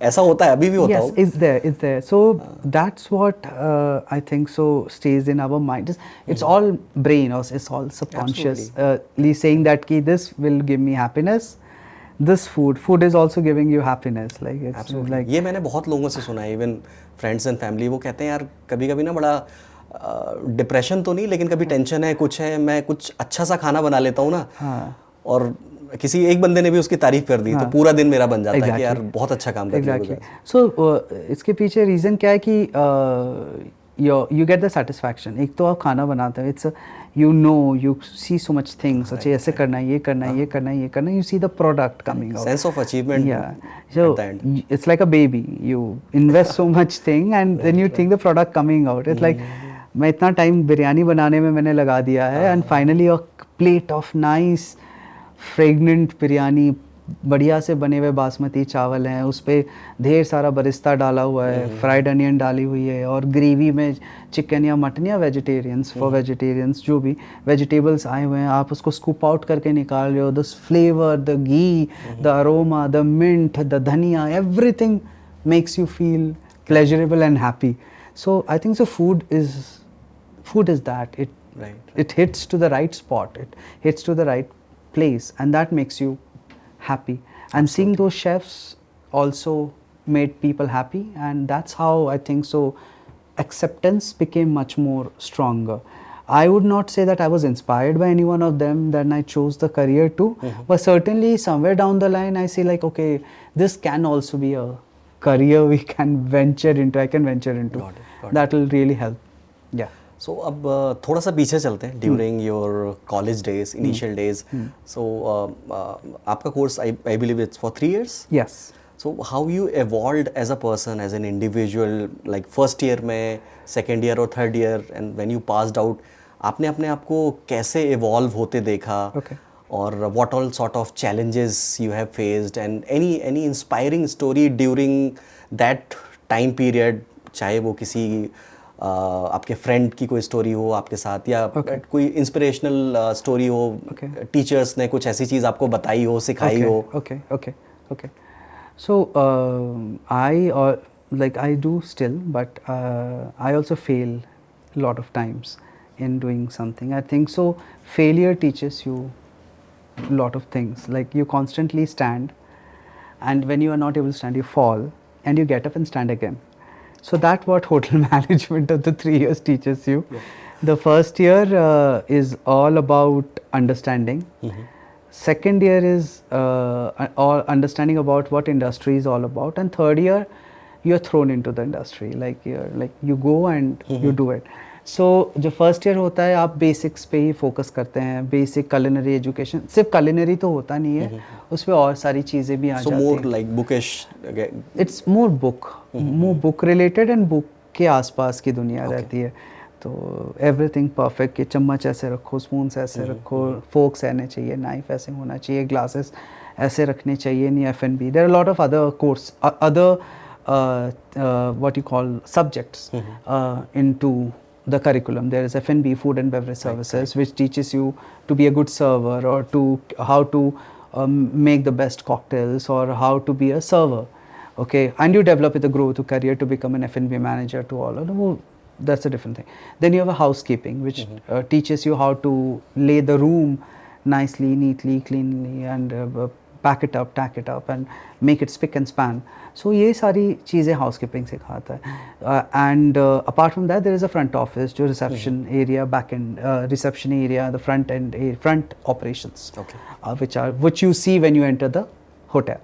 ऐसा होता है, अभी भी होता है. Yes, it's there. So that's what I think so stays in our mind. It's all brain, or it's all subconscious. Saying that ki this will give me happiness. This food is also giving you happiness. Like it's Absolutely. like ये मैंने बहुत लोगों से सुना है, even friends and family, वो कहते हैं यार कभी कभी ना बड़ा डिप्रेशन तो नहीं, लेकिन कभी टेंशन है, कुछ है, मैं कुछ अच्छा सा खाना बना लेता हूँ ना, और किसी एक बंदे ने भी उसकी तारीफ कर दी तो पूरा दिन मेरा बन जाता है कि यार बहुत अच्छा काम कर दिया. सो इसके पीछे रीज़न क्या है कि you get the satisfaction. एक तो आप खाना बनाते हो, it's you see so much things. अच्छा ऐसे करना है, ये करना है, ये करना है, ये करना है. You see the product coming out. Sense of achievement. Yeah. So it's like a baby. You invest so much thing, and then you think the product coming out. It's like मैं इतना टाइम बिरयानी बनाने में मैंने लगा दिया है, and finally a plate of nice fragrant biryani, बढ़िया से बने हुए बासमती चावल हैं, उस पर ढेर सारा बरिस्ता डाला हुआ है, फ्राइड अनियन डाली हुई है, और ग्रेवी में चिकन या मटन या वेजिटेरियंस, फॉर वेजिटेरियंस जो भी वेजिटेबल्स आए हुए हैं, आप उसको स्कूप आउट करके निकाल रहे हो. The flavour, the ghee, the aroma, the mint, the dhaniya, everything makes you feel pleasurable and happy. So I think so food is that it hits to the right spot, it hits to the right place, and that makes you happy. And seeing those chefs also made people happy, and that's how I think so acceptance became much more stronger. I would not say that I was inspired by any one of them, then I chose the career too, but certainly somewhere down the line I see like, okay, this can also be a career we can venture into, I can venture into. Got it. That will really help. Yeah. So अब थोड़ा सा पीछे चलते हैं. During your college days, initial days, so आपका course I believe it's for 3 years. Yes. So how you evolved as a person, as an individual, like first year में, second year और third year, and when you passed out, आपने अपने आप को कैसे evolve होते देखा? Okay. और what all sort of challenges you have faced, and any inspiring story during that time period, चाहे वो किसी आपके फ्रेंड की कोई स्टोरी हो आपके साथ, या कोई इंस्पिरेशनल स्टोरी हो, टीचर्स ने कुछ ऐसी चीज़ आपको बताई हो, सिखाई हो. Okay. So I do still, but I also fail a lot of times in doing something. I think so failure teaches you a lot of things. Like you constantly stand, and when you are not able to stand, you fall, and you get up and stand again. So that's what hotel management of the 3 years teaches you. The first year is all about understanding, second year is all understanding about what industry is all about, and third year you're thrown into the industry, like you go and you do it. So जो first year होता है आप basics पे ही focus करते हैं, basic culinary education, सिर्फ culinary तो होता नहीं है, उसमें और सारी चीज़ें भी आ So जाती more हैं. like bookish. It's more book related, and book के आसपास की दुनिया रहती है. तो एवरीथिंग परफेक्ट, कि चम्मच ऐसे रखो, स्पून्स ऐसे रखो, फोक्स आने चाहिए, नाइफ ऐसे होना चाहिए, ग्लासेस ऐसे रखने चाहिए. नहीं F&B, there are lot of other course, other what you call subjects into the curriculum. There is F&B, food and beverage services, which teaches you to be a good server, or to how to make the best cocktails, or how to be a server. Okay, and you develop with a growth career to become an F&B manager to all. That's a different thing. Then you have a housekeeping, which teaches you how to lay the room nicely, neatly, cleanly, and pack it up, tack it up, and make it spick and span. So ये सारी चीज़ें housekeeping सिखाता है. And apart from that, there is a front office, जो reception area, back end reception area, the front end, front operations, Okay. which you see when you enter the hotel.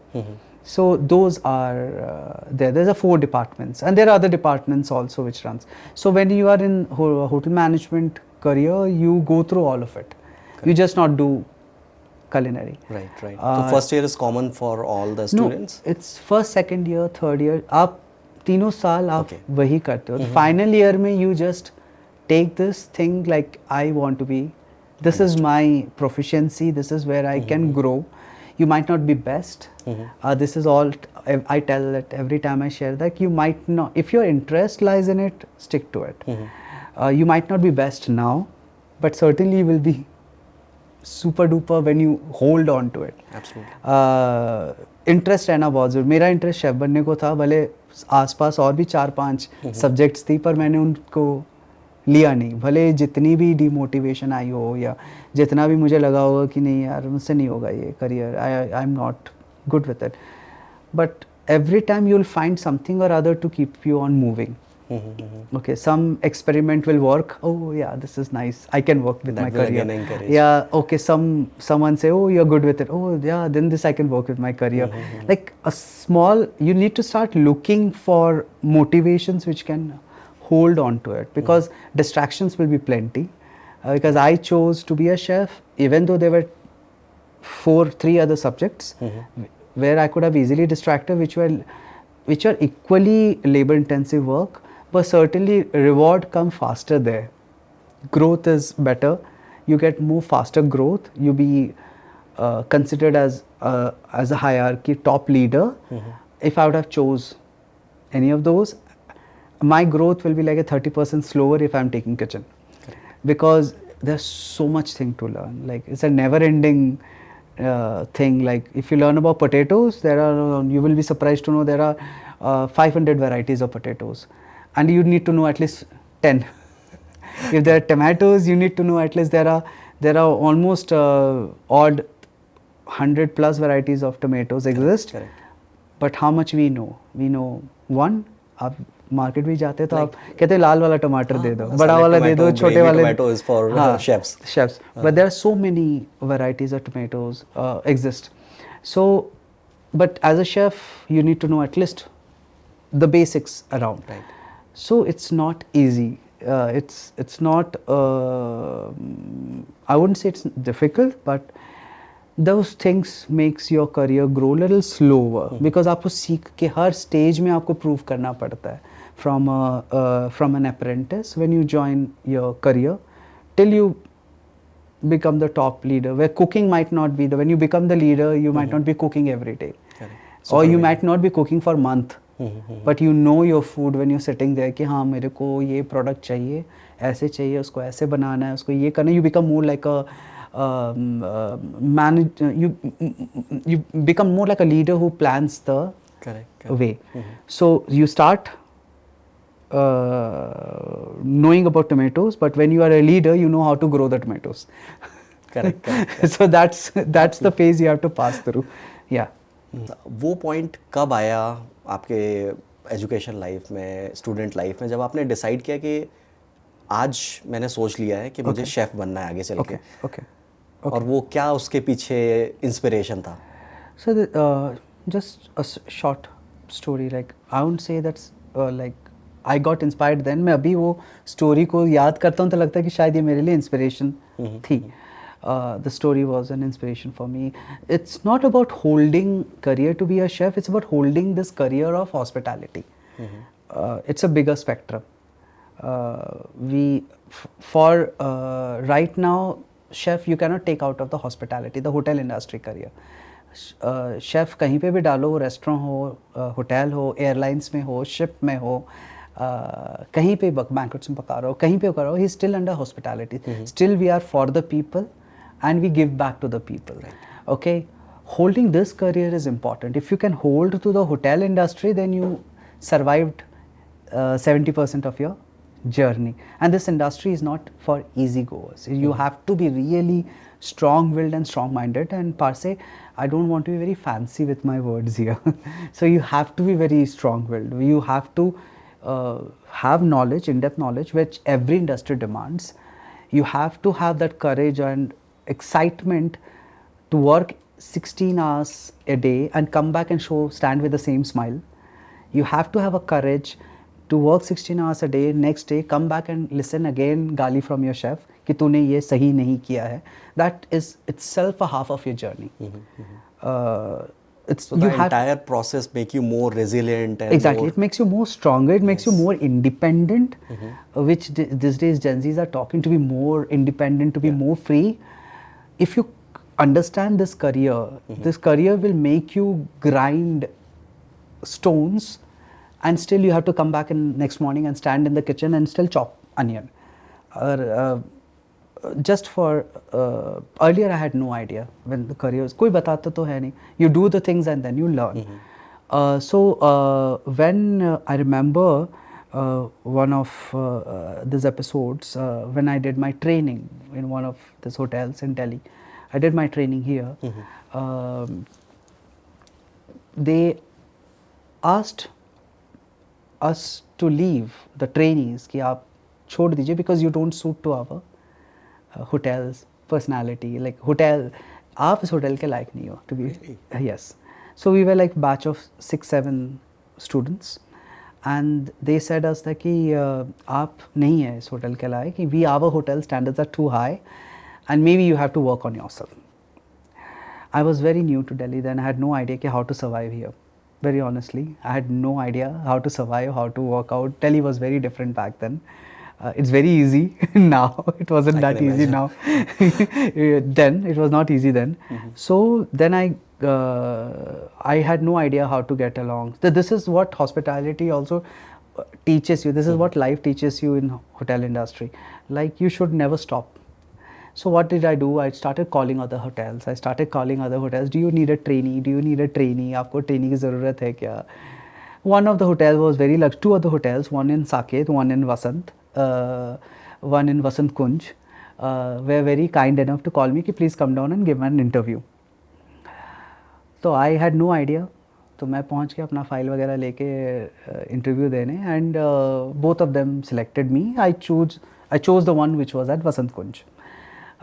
So those are there. There's a 4 departments, and there are other departments also which runs. So when you are in hotel management career, you go through all of it. You just not do culinary. Right. So first year is common for all the students? No, it's first, second year, third year. आप तीनों साल आप Okay. वही करते हो. Final year में you just take this thing like I want to be. This is my proficiency. This is where I can grow. You might not be best. This is all I tell it every time I share that you might not. If your interest lies in it, stick to it. You might not be best now, but certainly you will be super duper when you hold on to it. Absolutely. Interest रहना बहुत ज़रूरी. मेरा interest chef बनने को था, भले आसपास और भी 4-5 सब्जेक्ट्स थी, पर मैंने उनको लिया नहीं. भले जितनी भी डिमोटिवेशन आई हो, या जितना भी मुझे लगा होगा कि नहीं यार मुझसे नहीं होगा ये career, I am not good with it, but every time you will find something or other to keep you on moving. Okay, some experiment will work. Oh yeah, this is nice. I can work with my career. Yeah, okay. Someone say, oh, you're good with it. Oh yeah, then this I can work with my career. Like a small, you need to start looking for motivations which can hold on to it, because distractions will be plenty. Because I chose to be a chef, even though there were 3 other subjects where I could have easily distracted, which are equally labor intensive work. But certainly reward come faster there. Growth is better. You get more faster growth. You be considered as a hierarchy top leader. If I would have chose any of those, my growth will be like a 30% slower if I'm taking kitchen. Because there's so much thing to learn. Like it's a never ending thing. Like if you learn about potatoes, you will be surprised to know there are 500 varieties of potatoes. And you need to know at least 10. If there are tomatoes, you need to know at least there are almost odd 100 plus varieties of tomatoes exist. Correct. But how much we know? We know one. आप market भी जाते हैं तो आप कहते हैं लाल वाला टमाटर दे दो, बड़ा वाला दे दो, छोटे वाले. Tomato is for chefs. But there are so many varieties of tomatoes exist. So, but as a chef, you need to know at least the basics around. Right. So it's not easy. It's not. I wouldn't say it's difficult, but those things makes your career grow a little slower, because आपको सीख के हर stage में आपको prove करना पड़ता है. From an apprentice, when you join your career, till you become the top leader, where cooking might not be when you become the leader, you might not be cooking every day. Or you might not be cooking for a month. But you know your food when you're sitting there कि हाँ मेरे को ये product चाहिए, ऐसे चाहिए, उसको ऐसे बनाना है, उसको ये करना है. You become more like a you become more like a leader who plans the correct. way. So you start knowing about tomatoes, but when you are a leader, you know how to grow the tomatoes. Correct. So that's the phase you have to pass through. Yeah. वो point कब आया आपके education life में, student life में, जब आपने decide किया कि आज मैंने सोच लिया है कि मुझे शेफ़ बनना है आगे चल के? और वो क्या उसके पीछे इंस्पिरेशन था? So, just a short story. Like I won't say that's like I got inspired then. मैं अभी वो story को याद करता हूँ तो लगता है कि शायद ये मेरे लिए inspiration थी. The story was an inspiration for me. It's not about holding career to be a chef. It's about holding this career of hospitality. It's a bigger spectrum. For right now, chef you cannot take out of the hospitality, the hotel industry career. Chef कहीं पे भी डालो, restaurant हो, hotel हो, airlines में हो, ship में हो, कहीं पे बैंक्वेट्स में पका रहा हो, कहीं पे कर रहा हो, he still under hospitality. Still we are for the people and we give back to the people. Right. Okay, holding this career is important. If you can hold to the hotel industry, then you survived 70% of your journey. And this industry is not for easy goers. You have to be really strong-willed and strong-minded. And per se, I don't want to be very fancy with my words here. So you have to be very strong-willed. You have to have knowledge, in-depth knowledge, which every industry demands. You have to have that courage and excitement to work 16 hours a day and come back and stand with the same smile. You have to have a courage to work 16 hours a day, next day come back and listen again गाली from your chef कि तूने ये सही नहीं किया है. That is itself a half of your journey. So the entire process make you more resilient and exactly. It makes you more stronger. It makes you more independent, which these days Gen Zs are talking to be more independent, to be more free. If you understand this career will make you grind stones, and still you have to come back in next morning and stand in the kitchen and still chop onion. Just for earlier I had no idea when the career was कोई बताता तो है नहीं. You do the things and then you learn. So when I remember one of these episodes when I did my training in one of these hotels in Delhi. I did my training here. They asked us to leave, the trainees, कि आप छोड़ दीजिए because you don't suit to our hotels personality. Like hotel, आप इस hotel के लायक नहीं हो to be. Really? Yes. So we were like batch of 6-7 students. And they said us that कि आप नहीं है इस होटल के लायक, कि our hotel standards are too high and maybe you have to work on yourself. I was very new to Delhi then. I had no idea how to survive here. Very honestly, I had no idea how to survive, how to work out. Delhi was very different back then. It's very easy now. It wasn't that easy now. Then it was not easy then. So then I had no idea how to get along. So this is what hospitality also teaches you. This is what life teaches you in hotel industry. Like you should never stop. So what did I do? I started calling other hotels. Do you need a trainee? Do you need a trainee? आपको trainee की ज़रूरत है क्या? One of the hotels was very large. Two other hotels, one in Saket, one in Vasant, one in Vasant Kunj, were very kind enough to call me कि please come down and give an interview. So I had no idea. तो मैं पहुंच के अपना file वगैरह लेके interview देने, and both of them selected me. I chose the one which was at Vasant Kunj.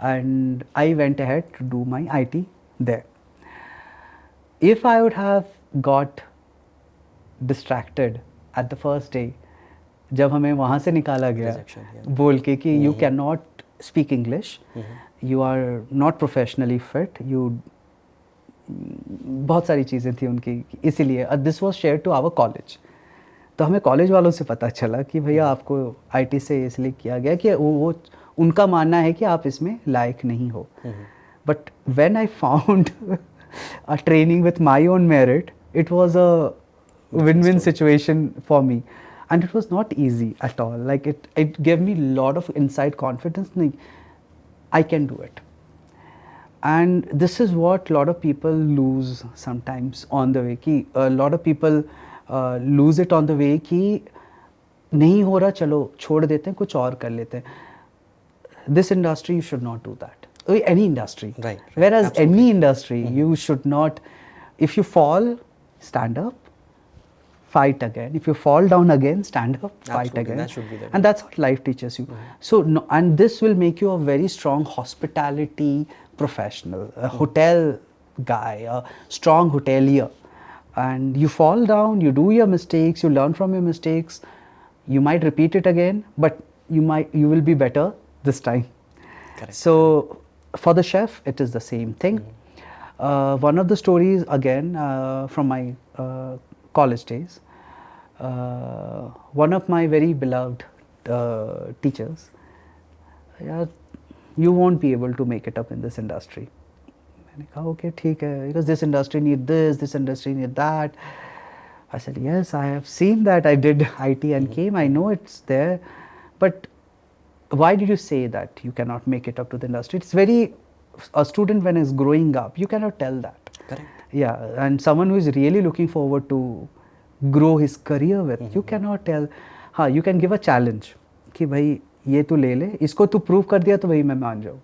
And I went ahead to do my IT there. If I would have got distracted at the first day, जब हमें वहाँ से निकाला गया बोल के कि you cannot speak English, you are not professionally fit, you बहुत सारी चीज़ें थी उनकी, इसीलिए this was shared to our college. तो हमें कॉलेज वालों से पता चला कि भैया आपको IT से इसलिए किया गया कि वो उनका मानना है कि आप इसमें लायक नहीं हो. But when I found a training with my own merit, it was a win-win situation for me, and it was not easy at all. Like it gave me a lot of inside confidence. I can do it. And this is what a lot of people lose sometimes on the way. कि a lot of people lose it on the way कि नहीं हो रहा, चलो छोड़ देते हैं, कुछ और कर लेते हैं. This industry, you should not do that. Any industry. Right. Whereas Absolutely. any industry, you should not, if you fall, stand up, fight again. If you fall down again, stand up, fight Absolutely. again. That should be the and that's what life teaches you. So, no, and this will make you a very strong hospitality professional, a hotel guy, a strong hotelier, and you fall down, you do your mistakes, you learn from your mistakes, you might repeat it again, but you will be better this time. Correct. So for the chef, it is the same thing. One of the stories again from my college days, one of my very beloved teachers, yeah, you won't be able to make it up in this industry. मैंने कहा okay ठीक है, because this industry need this industry need that. I said yes, I have seen that. I did IT and came. I know it's there, but why did you say that you cannot make it up to the industry? It's very, a student when is growing up, you cannot tell that. Correct. Yeah, and someone who is really looking forward to grow his career with, you cannot tell. हाँ, you can give a challenge कि भाई ये तू ले ले, इसको तू prove कर दिया तो भाई मैं मान जाऊँ.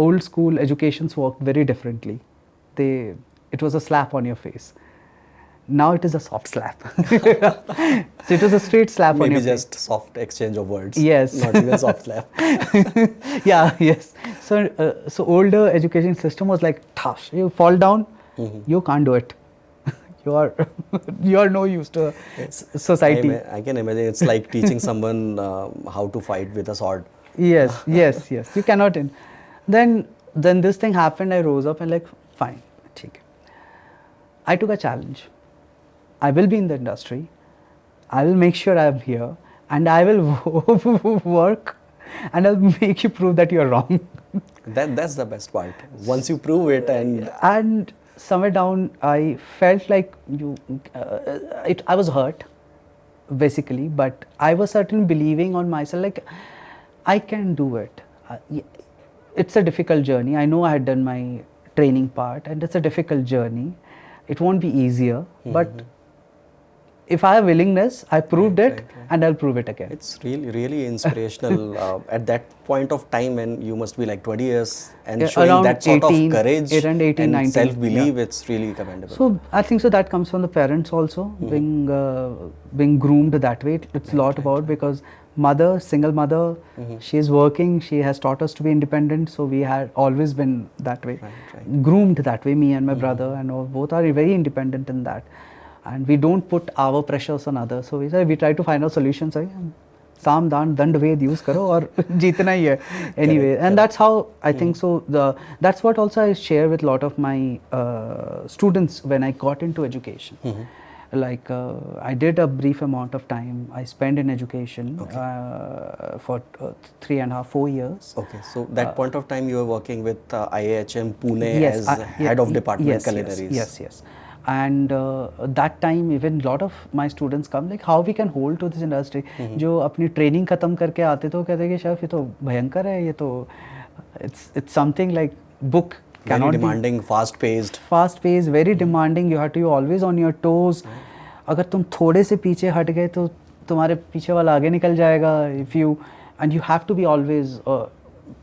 Old school educations worked very differently. It was a slap on your face. Now it is a soft slap. So it was a straight slap on your face. Maybe just soft exchange of words. Yes. Not even soft slap. Yeah, yes. So older education system was like tough. You fall down, you can't do it. You are no use to society. I can imagine it's like teaching someone how to fight with a sword. Yes. You cannot. Then this thing happened. I rose up and like, fine, ठीक है. I took a challenge. I will be in the industry. I will make sure I am here, and I will work, and I'll make you prove that you are wrong. That's the best part. Once you prove it, and somewhere down, I felt like I was hurt, basically, but I was certainly believing on myself, like I can do it. It's a difficult journey. I know I had done my training part, and it's a difficult journey. It won't be easier, but if I have willingness, I proved it, and I'll prove it again. It's really inspirational at that point of time when you must be like 20 years and showing around that sort 18, of courage 19, and self-belief. yeah. It's really commendable. So I think so that comes from the parents also, being groomed that way. It's a lot about, because single mother, she is working, she has taught us to be independent, so we had always been that way, groomed that way. Me and my brother and all, both are very independent in that, and we don't put our pressures on others. So we try to find out solutions. Saam daan dand ved use karo aur jeetna hi hai anyway. And that's how I think so. That's what also I share with a lot of my students when I got into education. Like I did a brief amount of time I spent in education for 3.5-4 years. Okay, so that point of time you were working with IIHM Pune as head of department culinaries. Yes. And that time even lot of my students come like how we can hold to this industry. जो अपनी training खत्म करके आते तो कहते कि chef ये तो भयंकर है, ये तो it's something like book. Very demanding, fast paced, very demanding. You have to be always on your toes. अगर तुम थोड़े से पीछे हट गए तो तुम्हारे पीछे वाला आगे निकल जाएगा. And you have to be always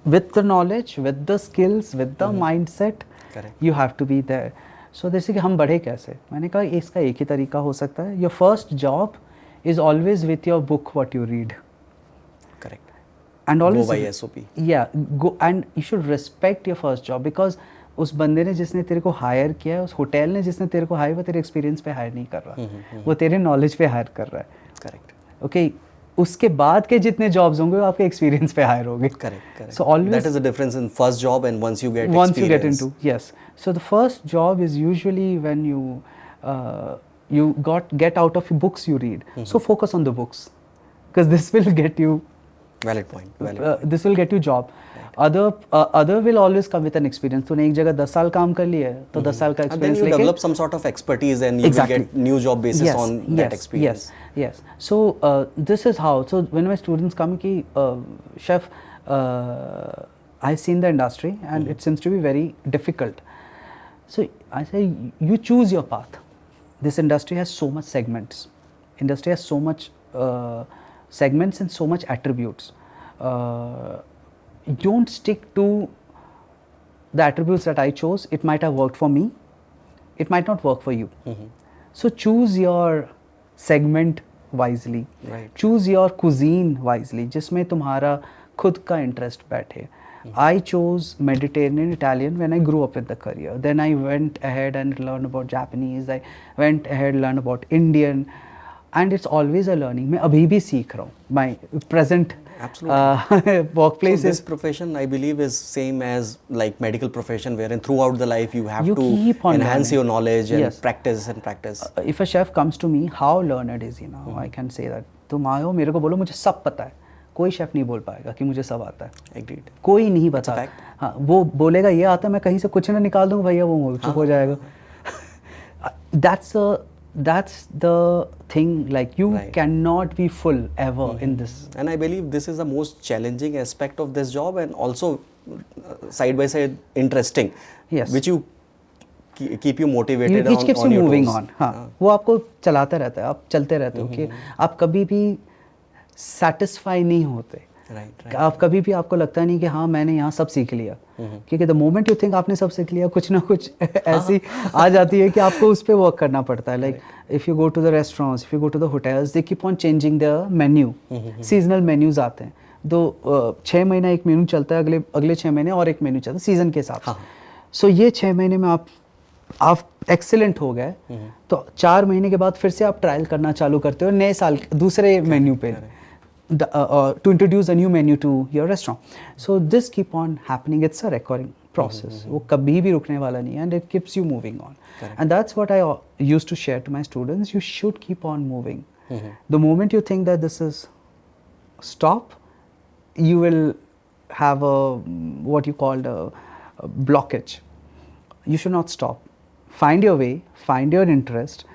with the knowledge, with the skills, with the mindset. Correct. You have to be there. So जैसे कि हम बढ़े कैसे, मैंने कहा इसका एक ही तरीका हो सकता है. Your first job is always with your book what you read. Correct. And always go by SOP. Yeah, go, and you should respect your first job, because उस बंदे ने जिसने तेरे को हायर किया है, उस होटल ने जिसने तेरे को हायर, वो तेरे एक्सपीरियंस पे हायर नहीं कर रहा, वो तेरे नॉलेज पे हायर कर रहा है. करेक्ट. ओके, उसके बाद के जितने जॉब्स होंगे वो आपके एक्सपीरियंस पे हायर होंगे. Correct. So always that is the difference in first job and once you get into. Yes. So the first job is usually when you get out of books you read. So focus on the books, because this will get you. Valid point. This will get you job. Other will always come with an experience. तूने एक जगह 10 साल काम कर लिया है तो 10 साल का experience लेके. Then you develop some sort of expertise and you will get new job basis on that experience. Yes. So this is how. So when my students come ki chef, I've seen the industry and it seems to be very difficult. So I say you choose your path. This industry has so much segments. Industry has so much segments and so much attributes. Don't stick to the attributes that I chose. It might have worked for me. It might not work for you. So choose your segment wisely. Right. Choose your cuisine wisely. जिसमें तुम्हारा खुद का interest बैठे. I chose Mediterranean Italian when I grew up in the career. Then I went ahead and learned about Japanese. I went ahead and learned about Indian, and it's always a learning. मैं अभी भी सीख रहा हूँ. My present workplace So this is profession, I believe, is same as like medical profession, wherein throughout the life you have You to keep on enhance learning. your knowledge and Yes. practice and practice. if a chef comes to me, how learned is he now? I can say that. तुम आओ मेरे को बोलो मुझे सब पता है. कोई शेफ नहीं बोल पाएगा कि मुझे सब आता है. Agreed. कोई नहीं बता. fact. हाँ, वो बोलेगा ये आता है, मैं कहीं से कुछ ना निकाल दूँ भैया, वो चुप हो जाएगा. That's the thing, like you Right. cannot be full ever in this. And I believe this is the most challenging aspect of this job, and also side by side interesting. Yes. Which you keep you motivated Which keeps on you your moving toes. on. हाँ, वो आपको चलाता रहता है, आप चलते रहते हो कि आप कभी भी satisfy नहीं होते. Right, right. आप कभी भी आपको लगता नहीं कि हाँ मैंने यहाँ सब सीख लिया, क्योंकि द मोमेंट यू थिंक आपने सब सीख लिया, कुछ ना कुछ ऐसी आ जाती है कि आपको उस पर वर्क करना पड़ता है. Like if you go to the restaurants, if you go to the hotels, they keep on changing the menu. Seasonal menus आते हैं. 6 महीना एक मेन्यू चलता है, अगले 6 महीने और एक मेन्यू चलता है सीजन के हिसाब से. सो ये 6 महीने में आप एक्सेलेंट हो गए, तो 4 महीने के बाद फिर से आप ट्रायल करना चालू करते हो नए साल दूसरे मेन्यू पे. To introduce a new menu to your restaurant. So this keep on happening. It's a recurring process. वो कभी भी रुकने वाला नहीं है, and it keeps you moving on. Correct. And that's what I used to share to my students. You should keep on moving. The moment you think that this is stop, you will have what you call a blockage. You should not stop. Find your way. Find your interest.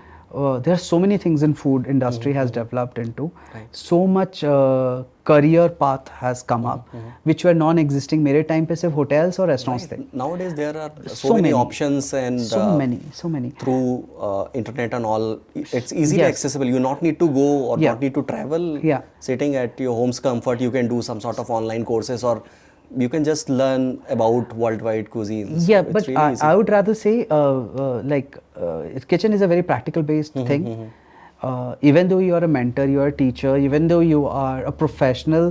There are so many things in food industry has developed into. Right. So much career path has come up, which were non-existing. मेरे time पे सिर्फ hotels और restaurants थे. Nowadays there are so many options and So many. through internet and all, it's easily Yes. accessible. You not need to go or Yeah. not need to travel. Yeah. Sitting at your home's comfort, you can do some sort of online courses, or you can just learn about worldwide cuisines. Yeah, It's but really easy. I would rather say kitchen is a very practical based thing. Even though you are a mentor, you are a teacher, even though you are a professional,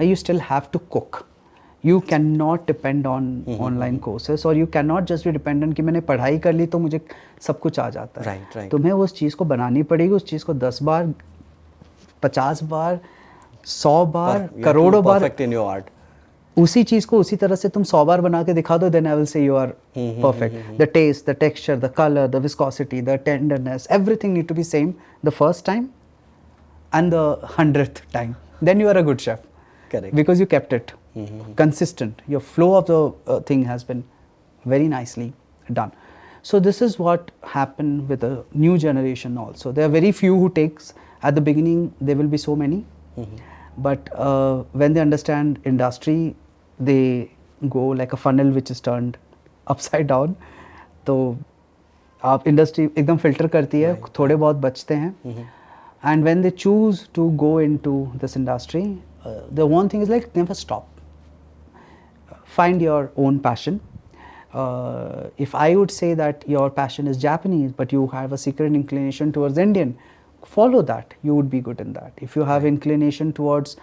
you still have to cook. You cannot depend on online courses, or you cannot just be dependent कि मैंने पढ़ाई कर ली तो मुझे सब कुछ आ जाता है. Right, right. तुम्हें उस चीज़ को बनानी पड़ेगी, उस चीज़ को 10 बार, 50 बार, 100 बार, You have to be करोड़ों बार, perfect in your art. उसी चीज़ को उसी तरह से तुम 100 बार बना के दिखा दो, then I will say you are perfect. The taste, the texture, the colour, the viscosity, the tenderness, everything need to be same the first time and the 100th time. Then you are a good chef. Correct. Because you kept it consistent. Your flow of the thing has been very nicely done. So this is what happened with the new generation also. There are very few who takes, at the beginning there will be so many, but when they understand industry, they go like a funnel which is turned upside down. तो आप industry एकदम filter करती है, थोड़े बहुत बचते हैं. And when they choose to go into this industry, the one thing is like never stop. Find your own passion. If I would say that your passion is Japanese, but you have a secret inclination towards Indian, follow that. You would be good in that. If you have inclination towards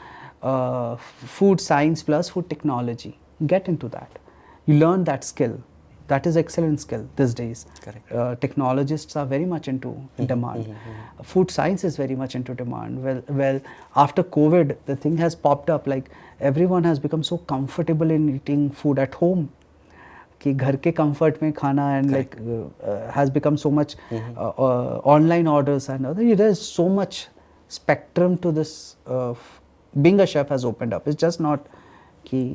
food science plus food technology, get into that. You learn that skill. That is excellent skill these days. Correct. Technologists are very much into demand. Food science is very much into demand. Well, after COVID, the thing has popped up. Like everyone has become so comfortable in eating food at home. कि घर के comfort में खाना and like has become so much online orders and other. There is so much spectrum to this. Being a chef has opened up. It's just not कि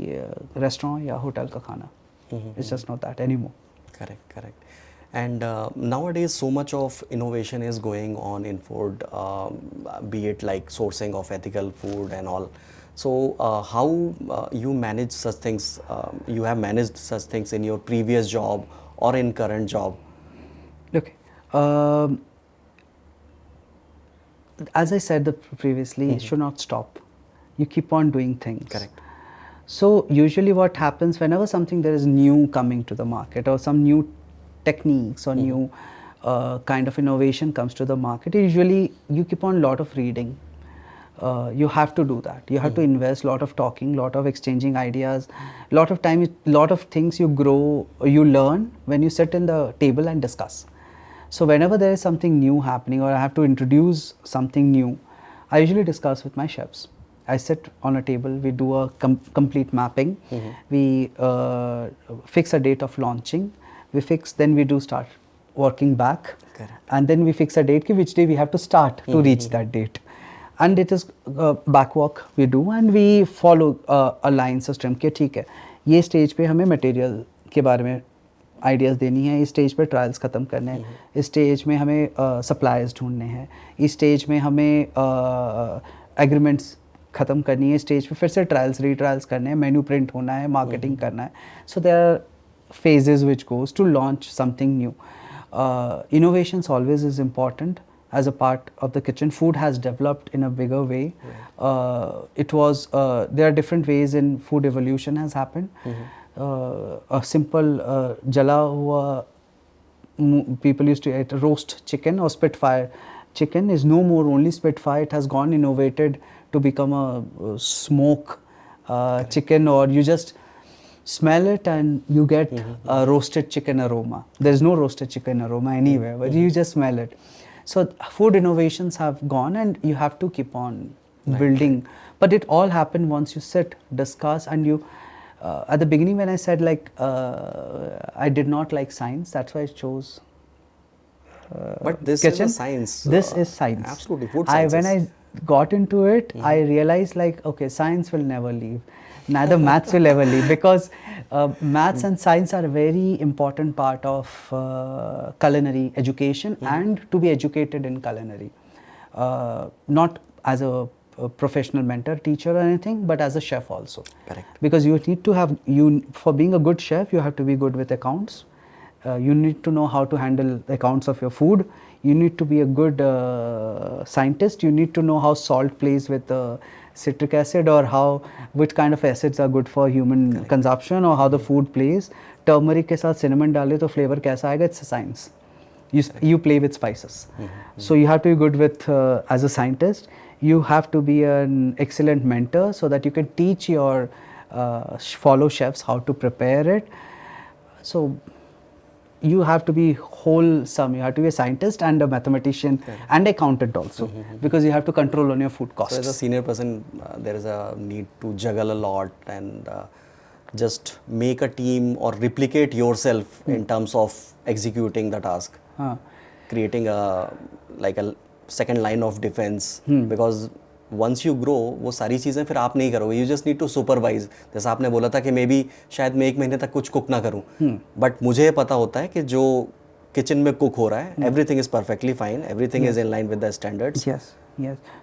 restaurant या hotel का खाना. It's just not that anymore. Correct. And nowadays so much of innovation is going on in food, be it like sourcing of ethical food and all. So how you manage such things? You have managed such things in your previous job or in current job? Okay. As I said previously, you should not stop. You keep on doing things. Correct. So usually what happens whenever something there is new coming to the market, or some new techniques or new kind of innovation comes to the market, usually you keep on lot of reading. you have to do that. You have to invest a lot of talking, lot of exchanging ideas, lot of time, lot of things you grow, you learn when you sit in the table and discuss. So whenever there is something new happening or I have to introduce something new, I usually discuss with my chefs. I sit on a table, we do a complete mapping, we fix a date of launching, then we do start working back. Correct. And then we fix a date ki which day we have to start to reach that date. And it is back walk we do and we follow a line system कि ठीक है ये stage पे हमें material के बारे में ideas देनी है, इस स्टेज पे ट्रायल्स ख़त्म करने हैं, इस स्टेज में हमें सप्लायर्स ढूंढने हैं, इस स्टेज में हमें एग्रीमेंट्स ख़त्म करनी है, स्टेज पे फिर से ट्रायल्स रीट्रायल्स करने हैं, मेन्यू प्रिंट होना है, मार्केटिंग करना है. So there are phases which goes to launch something new. Innovations always is important as a part of the kitchen. Food has developed in a bigger way. There are different ways in food evolution has happened. A simple jala hua, people used to eat roast chicken or spitfire chicken is no more only spitfire. It has gone innovated to become a smoke chicken, or you just smell it and you get a roasted chicken aroma. There's no roasted chicken aroma anywhere, but you just smell it. So food innovations have gone and you have to keep on building. But it all happened once you sit, discuss, and you at the beginning when I said like I did not like science, that's why I chose but this kitchen. is a science. This is science. Absolutely, food science. When I got into it, I realized like, okay, science will never leave. Neither maths will ever leave, because maths and science are a very important part of culinary education and to be educated in culinary. Not as a professional mentor, teacher or anything, but as a chef also. Correct. Because you need to have, for being a good chef, you have to be good with accounts. You need to know how to handle accounts of your food. You need to be a good scientist. You need to know how salt plays with citric acid, or which kind of acids are good for human consumption, or how the food plays. Turmeric के साथ cinnamon डाले तो flavor कैसा आएगा? It's a science. You play with spices. So you have to be good with as a scientist. You have to be an excellent mentor so that you can teach your follow chefs how to prepare it. So you have to be wholesome. You have to be a scientist and a mathematician and accountant also, because you have to control on your food costs. So as a senior person, there is a need to juggle a lot and just make a team or replicate yourself in terms of executing the task, creating a second line of defense, because once you grow वो सारी चीज़ें फिर आप नहीं करोगे. You just need to supervise. जैसा आपने बोला था कि मे बी शायद मैं 1 महीने तक कुछ कुक ना करूँ, बट मुझे पता होता है कि जो किचन में कुक हो रहा है, everything is perfectly fine, everything is in line with the standards. Yes.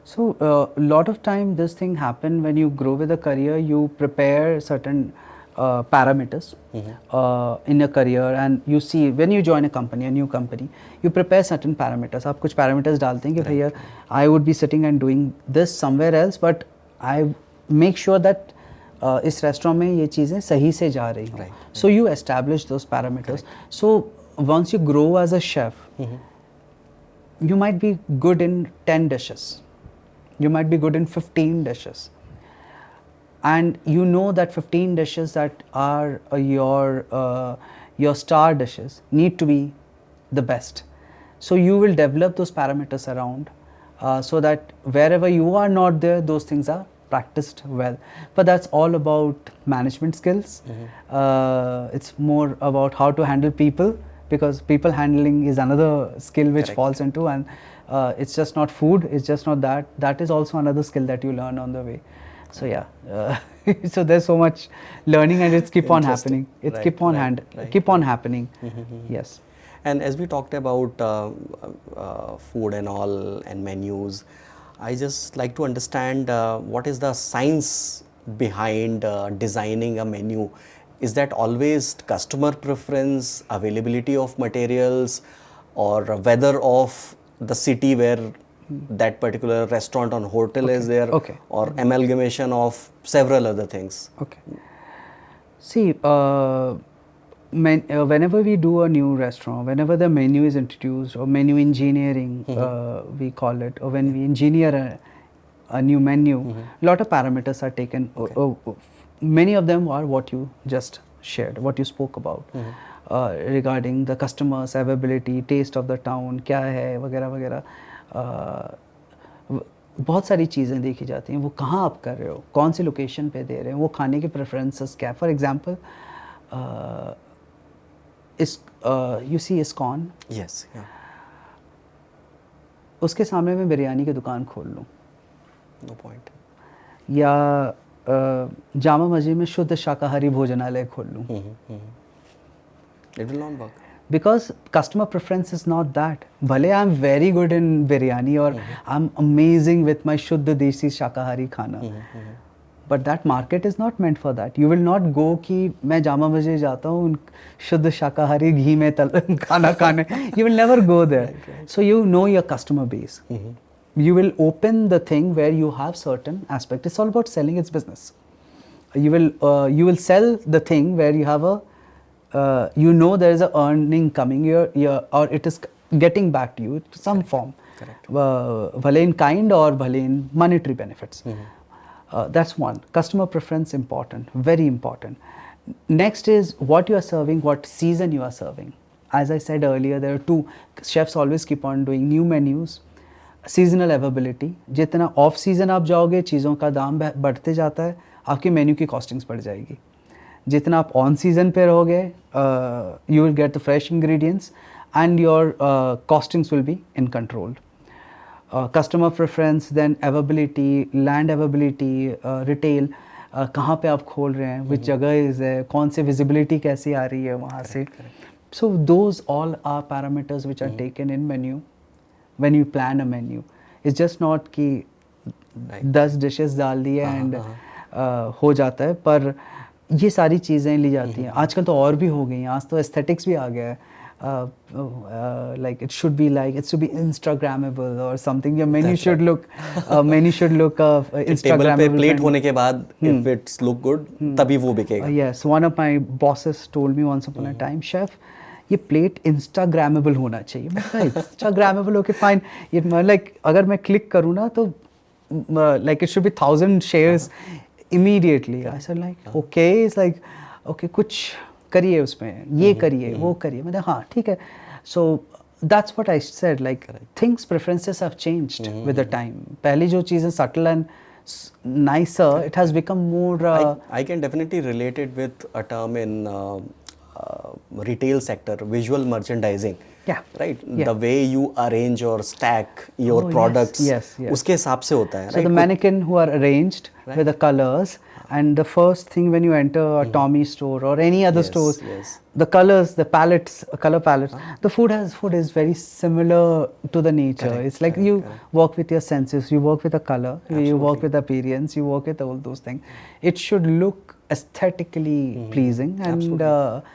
So lot of time this thing happen when you grow with a career. You prepare certain parameters in a career, and you see when you join a new company, you prepare certain parameters. आप कुछ parameters डालते हैं कि भैया I would be sitting and doing this somewhere else, but I make sure that इस restaurant में ये चीज़ें सही से जा रही हैं. So you establish those parameters. So once you grow as a chef, you might be good in 10 dishes. You might be good in 15 dishes. And you know that 15 dishes that are your star dishes need to be the best. So you will develop those parameters around so that wherever you are not there, those things are practiced well. But that's all about management skills. It's more about how to handle people, because people handling is another skill which falls into, and it's just not food, it's just not that. That is also another skill that you learn on the way. So yeah, so there's so much learning, and it's keep on happening. It's keep on happening. Yes. And as we talked about food and all and menus, I just like to understand what is the science behind designing a menu. Is that always customer preference, availability of materials, or weather of the city where that particular restaurant or hotel is there, or amalgamation of several other things? Okay. See, whenever we do a new restaurant, whenever the menu is introduced, or menu engineering, we call it, or when we engineer a new menu, lot of parameters are taken. Many of them are what you just shared, what you spoke about, regarding the customers, availability, taste of the town, क्या है वगैरह वगैरह. बहुत सारी चीज़ें देखी जाती हैं. वो कहाँ आप कर रहे हो, कौन सी लोकेशन पे दे रहे हैं, वो खाने के प्रेफरेंसेस क्या. For example you see ISKCON, yes, उसके सामने मैं बिरयानी की दुकान खोल लूँ, नो पॉइंट. या जामा मस्जिद में शुद्ध शाकाहारी भोजनालय खोल लूँ. It will not work. Because customer preference is not that. भले I am very good in biryani or I am amazing with my शुद्ध देसी शाकाहारी खाना, but that market is not meant for that. You will not go कि मैं जामा मस्जिद जाता हूँ शुद्ध शाकाहारी घी में खाना खाने. You will never go there. So you know your customer base. You will open the thing where you have certain aspect. It's all about selling. It's business. You will sell the thing where you have a you know there is a earning coming or it is getting back to you in some form. Correct. Bhale in kind or bhale in monetary benefits. That's one. Customer preference important, very important. Next is what you are serving, what season you are serving. As I said earlier, there are two. Chefs always keep on doing new menus. Seasonal availability. जितना off season आप जाओगे चीज़ों का दाम बढ़ते जाता है, आपकी मेन्यू की कॉस्टिंग्स बढ़ जाएगी. जितना आप ऑन सीजन पे रहोगे, you will get the fresh ingredients and your costings will be in control. Customer preference, then availability, land availability, retail, कहाँ पे आप खोल रहे हैं, विच जगह इज़ है, कौन से विजिबिलिटी कैसी आ रही है वहाँ से. So those all are parameters which are taken in menu when you plan a menu. It's just not कि 10 डिशेस डाल दिए एंड हो जाता है, पर ये सारी चीज़ें ली जाती हैं. आजकल तो और भी हो गई हैं, आज तो एस्थेटिक्स भी आ गया है. Like it should be like it's to be Instagrammable or something. Your menu should look Instagrammable. Table पे प्लेट होने के बाद if it's look good तभी वो बिकेगा. Yes, one of my bosses told me once upon a time, chef, ये plate Instagrammable होना चाहिए. मैं कहा Instagrammable, okay fine. ये like अगर मैं क्लिक करूँ ना तो like it should be 1,000 shares immediately. I said like okay, it's like okay कुछ करिए उसमें, ये करिए, वो करिए. मैंने हाँ ठीक है. So that's what I said, like things, preferences have changed with the time. पहले जो चीज़ें subtle and nicer, it has become more I can definitely relate it with a term in retail sector, visual merchandising. Yeah. Right. Yeah. The way you arrange or stack your products, yes. उसके हिसाब से होता है. So the mannequin who are arranged with the colors, and the first thing when you enter a Tommy store or any other stores, the colors, the palettes, color palettes, the food is very similar to the nature. Correct, it's like you work with your senses, you work with the color, you work with appearance, you work with all those things. It should look aesthetically pleasing, and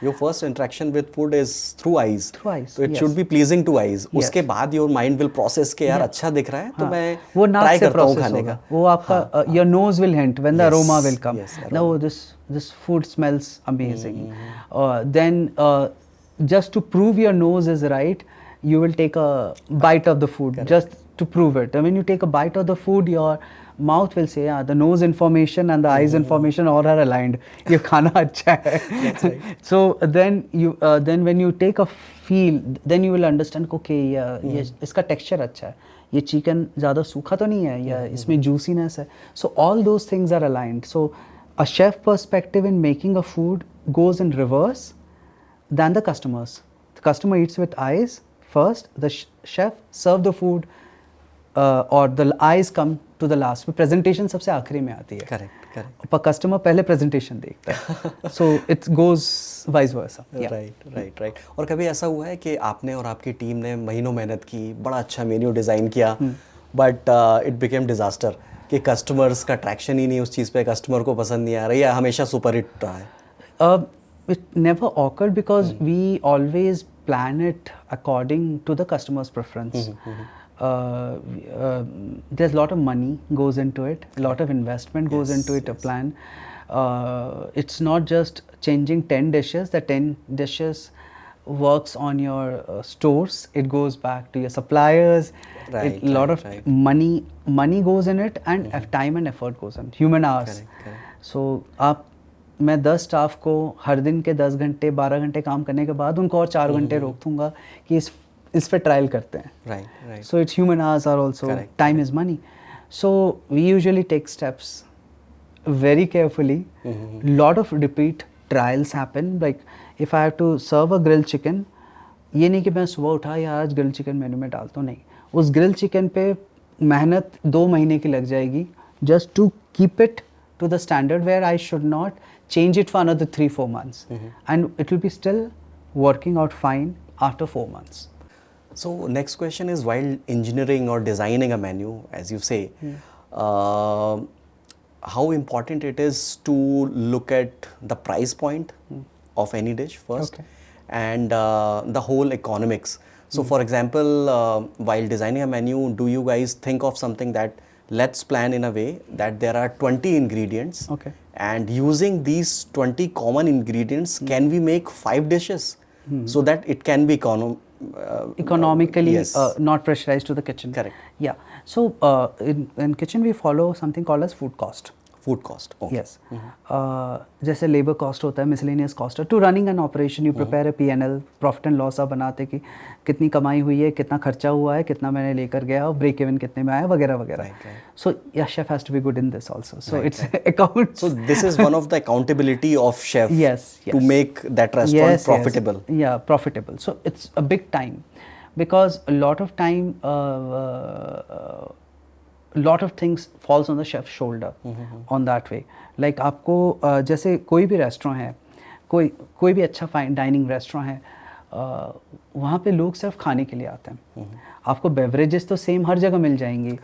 your first interaction with food is through eyes. Through eyes, so it should be pleasing to eyes. उसके बाद your mind will process के यार अच्छा दिख रहा है तो मैं वो नाक try से करता हूँ process खाने होगा. का. वो आपका your nose will hint when the aroma will come. Yes, No, this food smells amazing. Then just to prove your nose is right, you will take a bite of the food. Correct. Just to prove it. And when you take a bite of the food, your mouth will say, yeah, the nose information and the eyes information all are aligned. ये खाना अच्छा है. That's right. So then when you take a feel, then you will understand, okay, ये इसका texture अच्छा है. ये chicken ज़्यादा सूखा तो नहीं है, या इसमें juiciness है. So all those things are aligned. So a chef perspective in making a food goes in reverse than the customers. The customer eats with eyes first. The chef serve the food, or the eyes come to the last. Presentation सबसे आखिरी में आती है. Correct. पर customer पहले presentation देखता है. So it goes vice versa. Yeah. Right. और कभी ऐसा हुआ है कि आपने और आपकी टीम ने महीनों मेहनत की, बड़ा अच्छा मेन्यू डिज़ाइन किया, बट इट बिकेम डिज़ास्टर कि कस्टमर्स का ट्रैक्शन ही नहीं उस चीज़ पे, कस्टमर को पसंद नहीं आ रही है, हमेशा सुपर हिट रहा है? It never occurred because we always plan it according to the customer's preference. There's a lot of money goes into it, a lot of investment goes into it, a plan. It's not just changing 10 dishes. The 10 dishes works on your stores, it goes back to your suppliers. Right, A lot right, of right. money goes in it, and time and effort goes in, human hours. Correct, correct. So आप मैं 10 staff को हर दिन के 10 घंटे 12 घंटे काम करने के बाद उनको और 4 घंटे रोक दूंगा कि इस पे ट्रायल करते हैं. Right, right. So its human hours are also, Correct, time is money. So we usually take steps very carefully. Lot of repeat trials happen. Like if I have to serve a grilled chicken, ये नहीं कि मैं सुबह उठा या आज grill chicken menu में डालता हूँ, नहीं. उस ग्रिल चिकन पे मेहनत 2 महीने की लग जाएगी just to keep it to the standard where I should not change it for another 3-4 months. And it will be still working out fine after 4 months. So next question is, while engineering or designing a menu, as you say, how important it is to look at the price point of any dish first, Okay. and the whole economics. So for example, while designing a menu, do you guys think of something that, let's plan in a way that there are 20 ingredients, Okay. and using these 20 common ingredients, can we make 5 dishes so that it can be economically, yes. not pressurized to the kitchen. Correct. Yeah. So in kitchen we follow something called as food cost. Food cost. Okay. Yes. जैसे labour cost होता है, miscellaneous cost है. To running an operation you prepare a P&L, profit and loss आप बनाते कि कितनी कमाई हुई है, कितना खर्चा हुआ है, कितना मैंने लेकर गया, और ब्रेक इवन कितने में आया, वगैरह वगैरह. Right, right. सो या chef has to be good in this also. So Right, it's accounts. So this is one of the accountability of chef Yes, to yes. make that restaurant profitable. Yes. Yeah, profitable. So it's a big time, because a lot of time, lot of things falls on the chef's shoulder on that way. Like आपको जैसे कोई भी restaurant है, कोई भी अच्छा fine dining restaurant है, वहाँ पे लोग सिर्फ खाने के लिए आते हैं. आपको बेवरेजेस तो सेम हर जगह मिल जाएंगी.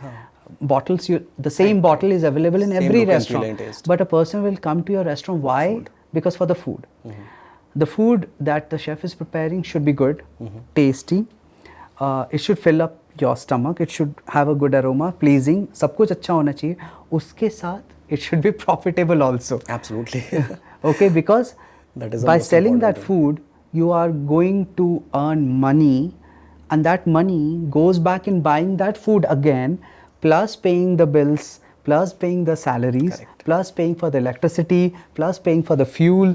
Bottles, the same bottle is available in Same every look and restaurant. feel and taste. But a person will come to your restaurant. Why? Because for the food. The food that the chef is preparing should be good, tasty. It should fill up your stomach. It should have a good aroma, pleasing. सब कुछ अच्छा होना चाहिए. उसके साथ it should be profitable also. Absolutely. Okay, because That is the by most selling that important food, you are going to earn money, and that money goes back in buying that food again, plus paying the bills, plus paying the salaries, Correct. plus paying for the electricity, plus paying for the fuel.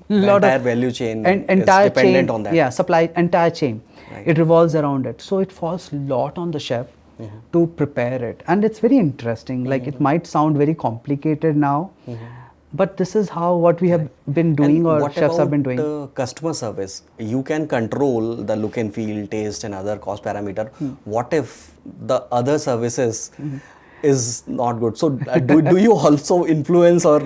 The entire value chain is entire dependent chain, on that. Yeah, supply, entire chain. Right. It revolves around it. So it falls a lot on the chef to prepare it. And it's very interesting. Like it might sound very complicated now, but this is how what we have been doing, And or what chefs have been about, doing. customer service? You can control the look and feel, taste, and other cost parameter. What if the other services is not good? So do you also influence or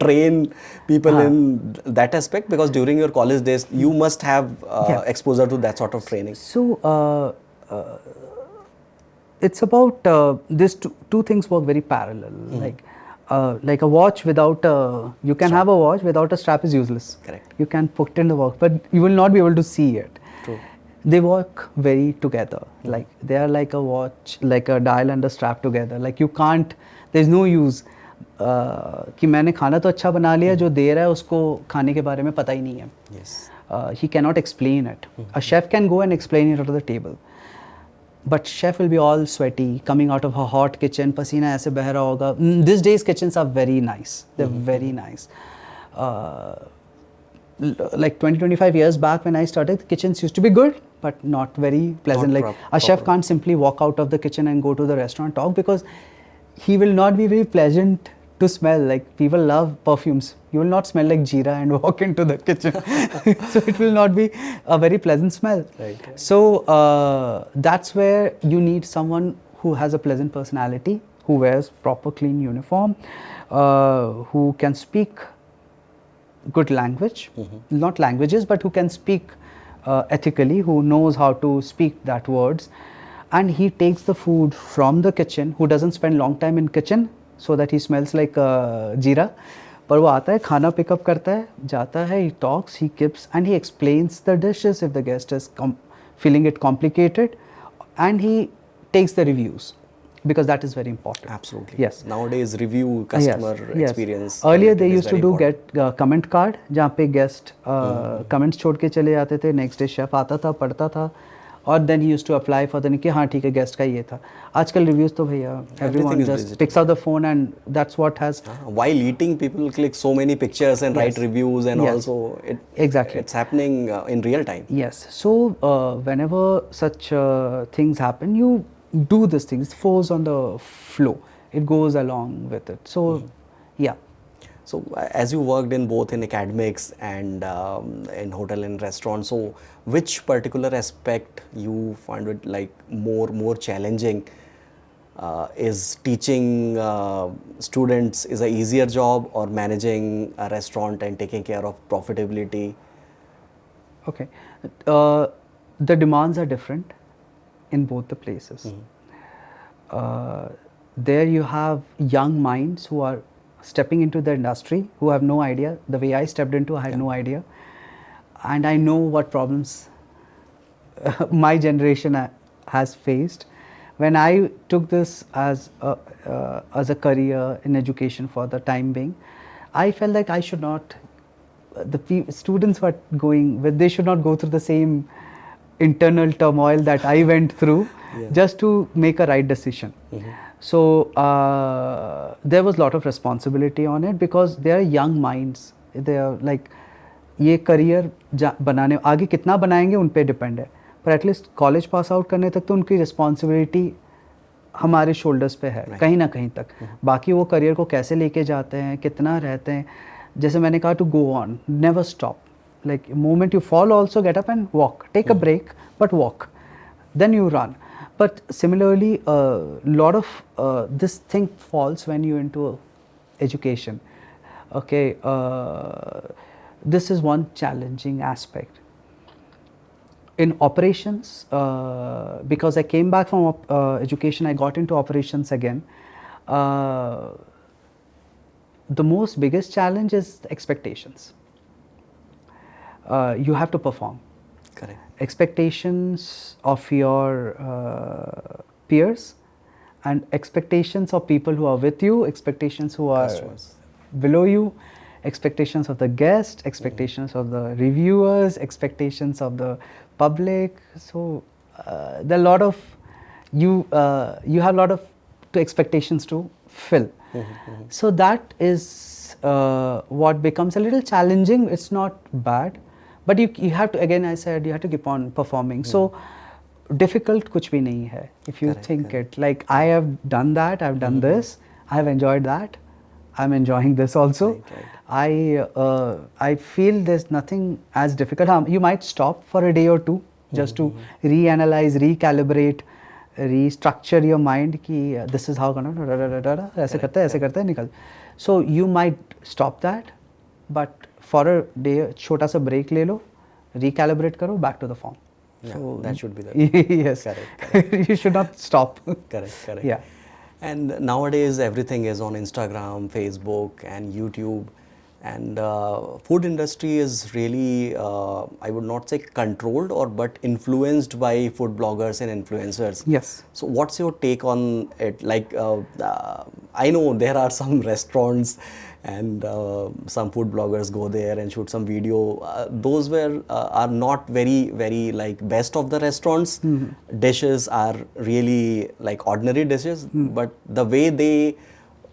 train people in that aspect? Because during your college days, you must have Yeah. exposure to that sort of training. So it's about these two things work very parallel. Like a watch without you can have a watch without a strap is useless. Correct. You can put it in the watch, but you will not be able to see it. True. They work very together. Like they are like a watch, like a dial and a strap together. Like you can't. There's no use कि मैंने खाना तो अच्छा बना लिया, जो दे रहा है उसको खाने के बारे में पता ही नहीं है. Yes. He cannot explain it. A chef can go and explain it at the table, but chef will be all sweaty, coming out of a hot kitchen, पसीना ऐसे बह रहा होगा. These days kitchens are very nice. They're very nice. Like 20-25 years back when I started, the kitchens used to be good, but not very pleasant. Not Like a chef can't simply walk out of the kitchen and go to the restaurant talk, because he will not be very pleasant to smell. Like people love perfumes. You will not smell like jeera and walk into the kitchen. So it will not be a very pleasant smell. Right. So that's where you need someone who has a pleasant personality, who wears proper clean uniform, who can speak good language, not languages, but who can speak ethically, who knows how to speak that words. And he takes the food from the kitchen, who doesn't spend long time in kitchen so that he smells like jeera. पर वो आता है, खाना pickup करता है, जाता है, he talks, he keeps, and he explains the dishes if the guest is feeling it complicated, and he takes the reviews. because that is very important. Absolutely. Yes. Nowadays, review, customer Yes. experience. Earlier they it is used to very do important. get comment card जहाँ पे guest comments छोड़ के चले जाते थे, next day chef आता था, पढ़ता था, और then he used to apply for the कि हाँ ठीक है guest का ये था. आजकल reviews तो भैया everyone is just digital. picks up the phone and that's what has While eating, people click so many pictures and write Yes. reviews, and Yes. also Exactly. it's happening in real time. Yes. So whenever such things happen, you do these things. It flows on the flow. It goes along with it. So, yeah. So as you worked in both in academics and in hotel and restaurant, so which particular aspect you find it like more challenging? Is teaching students is a easier job, or managing a restaurant and taking care of profitability? Okay. The demands are different in both the places. There you have young minds who are stepping into the industry, who have no idea. The way I stepped into, I had no idea. And I know what problems my generation has faced. When I took this as a career in education for the time being, I felt like I should not, students were going with, they should not go through the same internal turmoil that I went through just to make a right decision. So there was a lot of responsibility on it because they are young minds. They are like, ये career बनाने आगे कितना बनाएंगे उन पे depend है, पर at least college pass out करने तक तो उनकी रिस्पॉन्सिबिलिटी हमारे शोल्डर्स पे है कहीं ना कहीं तक. बाकी वो करियर को कैसे लेके जाते हैं, कितना रहते हैं, जैसे मैंने कहा to go on, never stop. Like moment you fall also get up and walk, take a break but walk, then you run. But similarly, lot of this thing falls when you into education. Okay, this is one challenging aspect. In operations, because I came back from education, I got into operations again. The most biggest challenge is expectations. You have to perform. Correct. Expectations of your peers and expectations of people who are with you, expectations who are Customers. below you, expectations of the guest, expectations of the reviewers, expectations of the public. So there are a lot of you have a lot of expectations to fill. So that is what becomes a little challenging. It's not bad, but you have to, again I said, you have to keep on performing. So difficult कुछ भी नहीं है if you Correct, think it. Like I have done that, I've done this, I have enjoyed that, I'm enjoying this also. Right. I feel there's nothing as difficult. You might stop for a day or two just to reanalyze, recalibrate, restructure your mind कि this is how gonna ऐसे करते हैं निकल. So you might stop that, but for a day छोटा सा break ले लो, recalibrate करो, back to the form. Yeah, So that should be the yes. Correct. You should not stop. Correct. Yeah. And nowadays everything is on Instagram, Facebook, and YouTube. And food industry is really, I would not say controlled, but influenced by food bloggers and influencers. Yes. So what's your take on it? Like, I know there are some restaurants and some food bloggers go there and shoot some video. Those are not very like best of the restaurants. Dishes are really like ordinary dishes, but the way they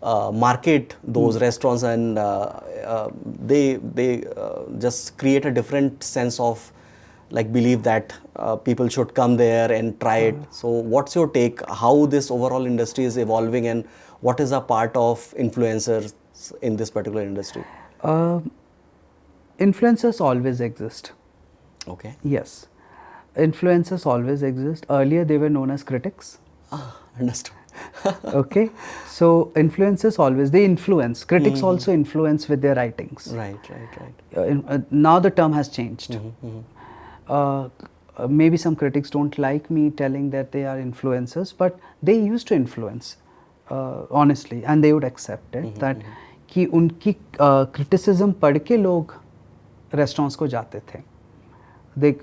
market those restaurants and they just create a different sense of like belief that people should come there and try it. So what's your take how this overall industry is evolving, and what is a part of influencers in this particular industry? Influencers always exist. Okay. Yes, influencers always exist. Earlier they were known as critics. Understood. Okay, so influencers always, they influence. Critics also influence with their writings. Right. Now the term has changed. Maybe some critics don't like me telling that they are influencers, but they used to influence honestly, and they would accept it that कि उनकी criticism पढ़ के लोग restaurants को जाते थे. they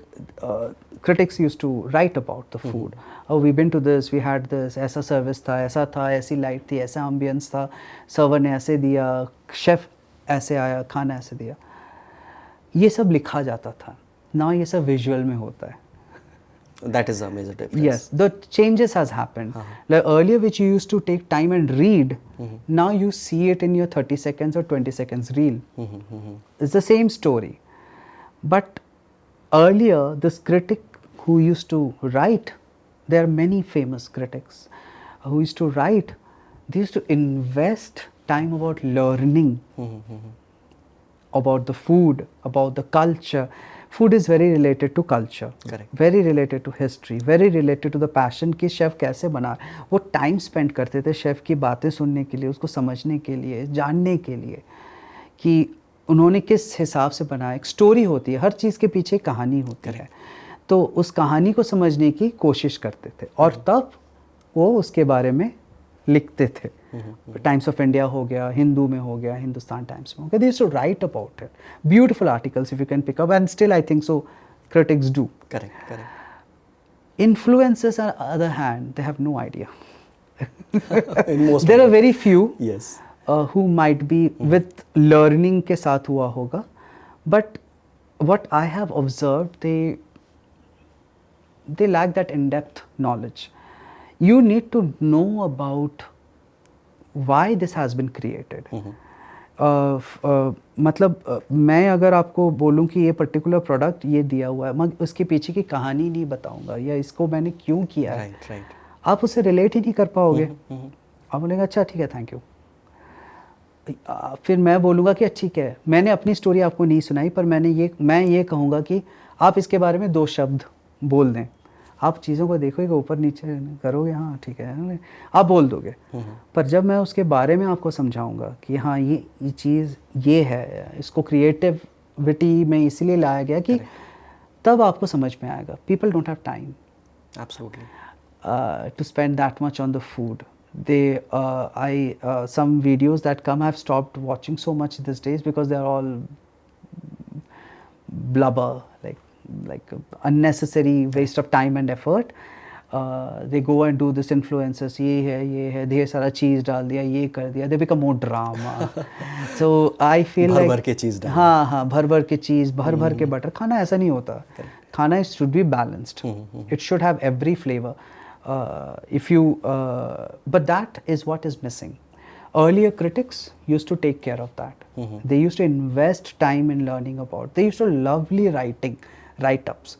critics used to write about the food. Oh, we've been to this, we had this, ऐसा service था, ऐसी light थी, ऐसा ambience था, server ने ऐसे दिया, chef ऐसे आया, खाना ऐसे दिया. ये सब लिखा जाता था. Now ये सब visual में होता है. That is a major difference. Yes, the changes has happened. Like earlier, which you used to take time and read, now you see it in your 30 seconds or 20 seconds reel. It's the same story. But earlier, this critic who used to write, there are many famous critics who used to write, they used to invest time about learning about the food, about the culture. Food is very related to culture, Correct. very related to history, very related to the passion कि chef कैसे बना. वो time spend करते थे chef की बातें सुनने के लिए, उसको समझने के लिए, जानने के लिए कि उन्होंने किस हिसाब से बनाया. एक स्टोरी होती है, हर चीज़ के पीछे एक कहानी होती है. तो उस कहानी को समझने की कोशिश करते थे और तब वो उसके बारे में लिखते थे. टाइम्स ऑफ इंडिया हो गया, हिंदू में हो गया, हिंदुस्तान टाइम्स में हो गया. They used to write about it. Beautiful articles if you can pick up and still I think so critics do. Correct. Influencers on the other hand, they have no idea. In most There of are very few Yes. who might be with learning के साथ हुआ होगा. But what I have observed, they lack that in-depth knowledge. You need to know about why this has been created. मतलब मैं अगर आपको बोलूं कि ये पर्टिकुलर प्रोडक्ट ये दिया हुआ है, मैं उसके पीछे की कहानी नहीं बताऊंगा या इसको मैंने क्यों किया है. Right. आप उससे रिलेट ही नहीं कर पाओगे. आप बोलेंगे अच्छा ठीक है, थैंक यू. फिर मैं बोलूँगा कि ठीक है, मैंने अपनी स्टोरी आपको नहीं सुनाई, पर मैं ये कहूँगा कि आप इसके बारे में 2 शब्द बोल दें. आप चीज़ों को देखोगे, ऊपर नीचे करोगे, हाँ ठीक है, आप बोल दोगे. पर जब मैं उसके बारे में आपको समझाऊंगा कि हाँ ये चीज़ ये है, इसको क्रिएटिविटी में इसलिए लाया गया कि तब आपको समझ में आएगा. People don't have time to spend that much on the food. Some videos that come, I've stopped watching so much these days because they're all blubber, like unnecessary waste of time and effort. They go and do this influencers, ये है, ढेर सारा चीज़ डाल दिया, ये कर दिया. They become more drama. So I feel like भर के चीज़ डाल. हाँ, भर के चीज़, भर के बटर. खाना ऐसा नहीं होता. खाना should be balanced. It should have every flavor. But that is what is missing. Earlier critics used to take care of that. They used to invest time in learning about. They used to lovely write-ups.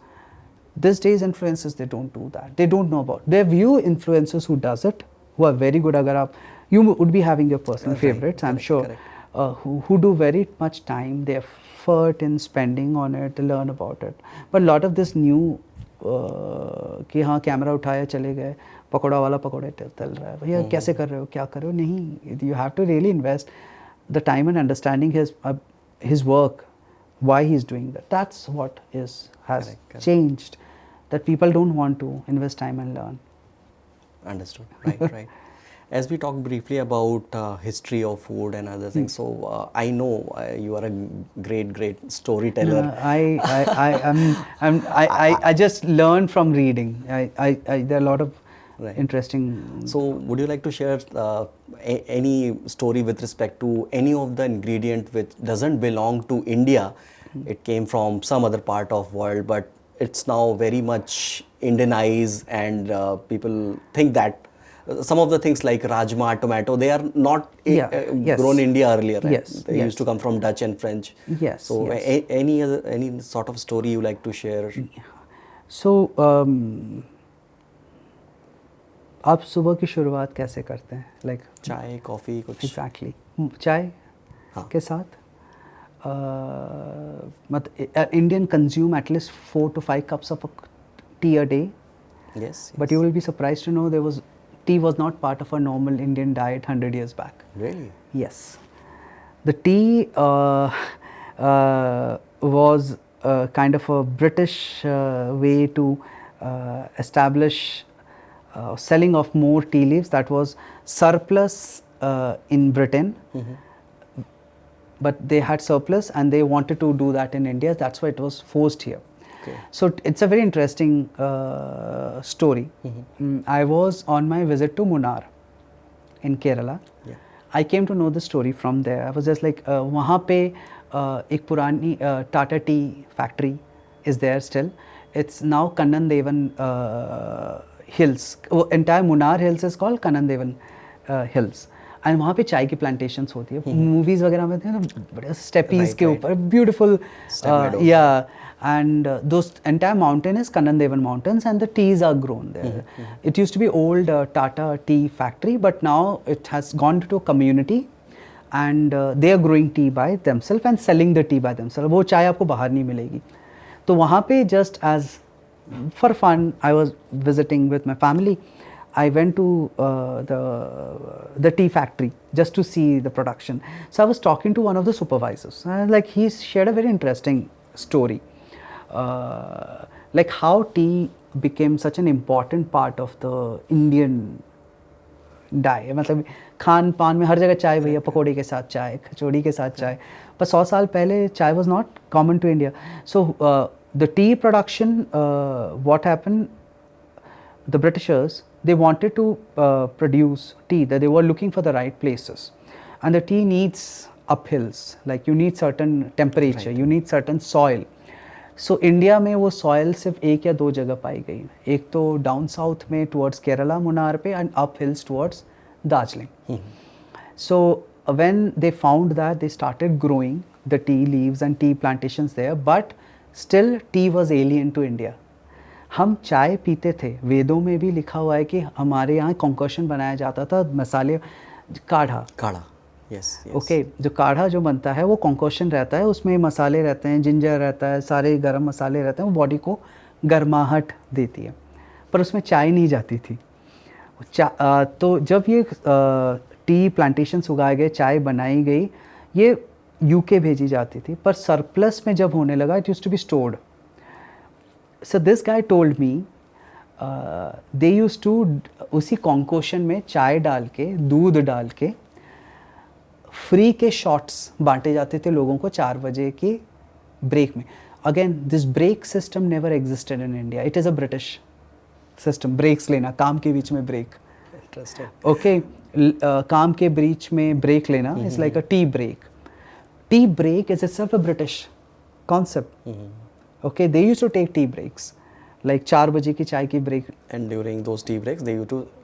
These days influencers, they don't do that. They don't know about. There are few influencers who does it, who are very good. You would be having your personal favorites, I'm sure, who do very much time, they effort in spending on it to learn about it. But a lot of this new कि हाँ camera उठाया चले गए, पकौड़ा वाला पकौड़े तल रहा है, भैया कैसे कर रहे हो, क्या कर रहे हो. नहीं, you have to really invest the time and understanding his work, why he's doing that. That's what has Correct. changed, that people don't want to invest time and learn. Understood. Right. As we talked briefly about history of food and other things, so I know you are a great storyteller. I just learn from reading. There are a lot of interesting. So would you like to share any story with respect to any of the ingredient which doesn't belong to India? It came from some other part of world, but it's now very much Indianized, and people think that some of the things like rajma, tomato, they are not grown India earlier. Right? Yes. They used to come from Dutch and French. Yes. So any sort of story you like to share? So आप सुबह की शुरुआत कैसे करते हैं? Like चाय, coffee, कुछ? Exactly. चाय के साथ Indian consume at least 4 to 5 cups of tea a day. Yes. But you will be surprised to know tea was not part of a normal Indian diet 100 years back. Really? Yes. The tea was kind of a British way to establish selling of more tea leaves. That was surplus in Britain. But they had surplus and they wanted to do that in India. That's why it was forced here. Okay. So it's a very interesting story. I was on my visit to Munnar in Kerala. Yeah. I came to know the story from there. I was just like, वहाँ पे एक पुरानी Tata tea factory is there still. It's now Kannan Devan Hills. Entire Munnar Hills is called Kannan Devan Hills. And वहाँ पे चाय की plantations होती है. मूवीज़ वगैरह में थे ना, बड़े स्टेपीज़ के ऊपर ब्यूटीफुल, या and those entire mountain is Kannan Devan mountains and the teas are grown there. It used to be old Tata tea factory, but now it has gone to a community and they are growing tea by themselves and selling the tea by themselves. वो चाय आपको बाहर नहीं मिलेगी. तो वहाँ पे just as for fun I was visiting with my family. I went to the tea factory just to see the production. So I was talking to one of the supervisors. And like he shared a very interesting story, like how tea became such an important part of the Indian diet. मतलब खान पान में हर जगह चाय भैया, पकोड़े के साथ चाय, कचौड़ी के साथ चाय. पर 100 साल पहले चाय was not common to India. So the tea production, what happened? The Britishers, they wanted to produce tea, that they were looking for the right places, and the tea needs uphills, like you need certain temperature, you need certain soil. So India में वो soil सिर्फ एक या दो जगह पाई गई. एक तो down south में towards Kerala, Munnar पे, and uphills towards Darjeeling. So when they found that, they started growing the tea leaves and tea plantations there, but still tea was alien to India. हम चाय पीते थे, वेदों में भी लिखा हुआ है कि हमारे यहाँ कॉन्कशन बनाया जाता था, मसाले, काढ़ा. यस. ओके, जो काढ़ा जो बनता है वो कॉन्कशन रहता है, उसमें मसाले रहते हैं, जिंजर रहता है, सारे गरम मसाले रहते हैं, वो बॉडी को गर्माहट देती है. पर उसमें चाय नहीं जाती थी. तो जब ये टी प्लांटेशंस उगाए गए, चाय बनाई गई, ये यूके भेजी जाती थी. पर सरप्लस में जब होने लगा, it used to be stored. So this guy told me they used to उसी कॉन्कोशन में चाय डाल के, दूध डाल के फ्री के शॉट्स बांटे जाते थे लोगों को 4 बजे की ब्रेक में. Again this break system never existed in India. It is a British system. Breaks लेना, काम के बीच में ब्रेक. ओके, काम के बीच में ब्रेक लेना is like a tea break. Tea break is itself a British concept. Okay, they used to take tea breaks, like 4 बजे की चाय की break. And during those tea breaks, they